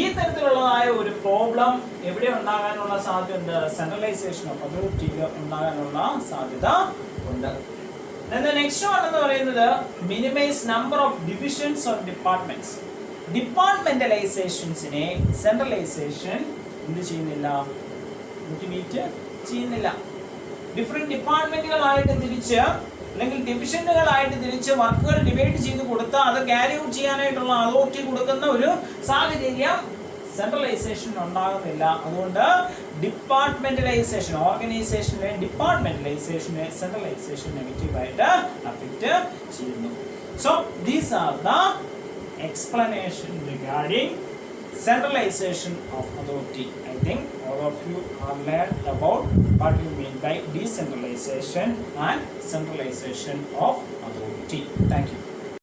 ഈ തരത്തിലുള്ളതായ ഒരു പ്രോബ്ലം എവിടെ ഉണ്ടാകാനുള്ള സാധ്യതയുണ്ട്? സെൻട്രലൈസേഷൻ ഓഫ് അതോറിറ്റിയിൽ ഉണ്ടാകാനുള്ള സാധ്യത ഉണ്ട്. നെക്സ്റ്റ് വൺ എന്ന് പറയുന്നത് minimise number of divisions of departments. ഡിപ്പാർട്ട്മെന്റലൈസേഷൻസിനെ സെൻട്രലൈസേഷൻ എന്ത് ചെയ്യുന്നില്ല? മോട്ടിവേറ്റ് ചെയ്യുന്നില്ല. ഡിഫറെന്റ് ഡിപ്പാർട്ട്മെന്റുകളായിട്ട് തിരിച്ച് അല്ലെങ്കിൽ ഡിവിഷനുകളായിട്ട് തിരിച്ച് വർക്കുകൾ ഡിവൈഡ് ചെയ്ത് കൊടുത്ത് അത് ക്യാരി ഔട്ട് ചെയ്യാനായിട്ടുള്ള അതോറിറ്റി കൊടുക്കുന്ന ഒരു സാഹചര്യം സെൻട്രലൈസേഷൻ ഉണ്ടാകുന്നില്ല. അതുകൊണ്ട് ഡിപ്പാർട്ട്മെന്റലൈസേഷൻ, ഓർഗനൈസേഷനെ ഡിപ്പാർട്ട്മെന്റലൈസേഷനെ സെൻട്രലൈസേഷൻ നെഗറ്റീവായിട്ട് അഫക്റ്റ് ചെയ്യുന്നു. So these are the explanation regarding centralization of authority. I think all of you have learned about what you mean by decentralization and centralization of authority. Thank you.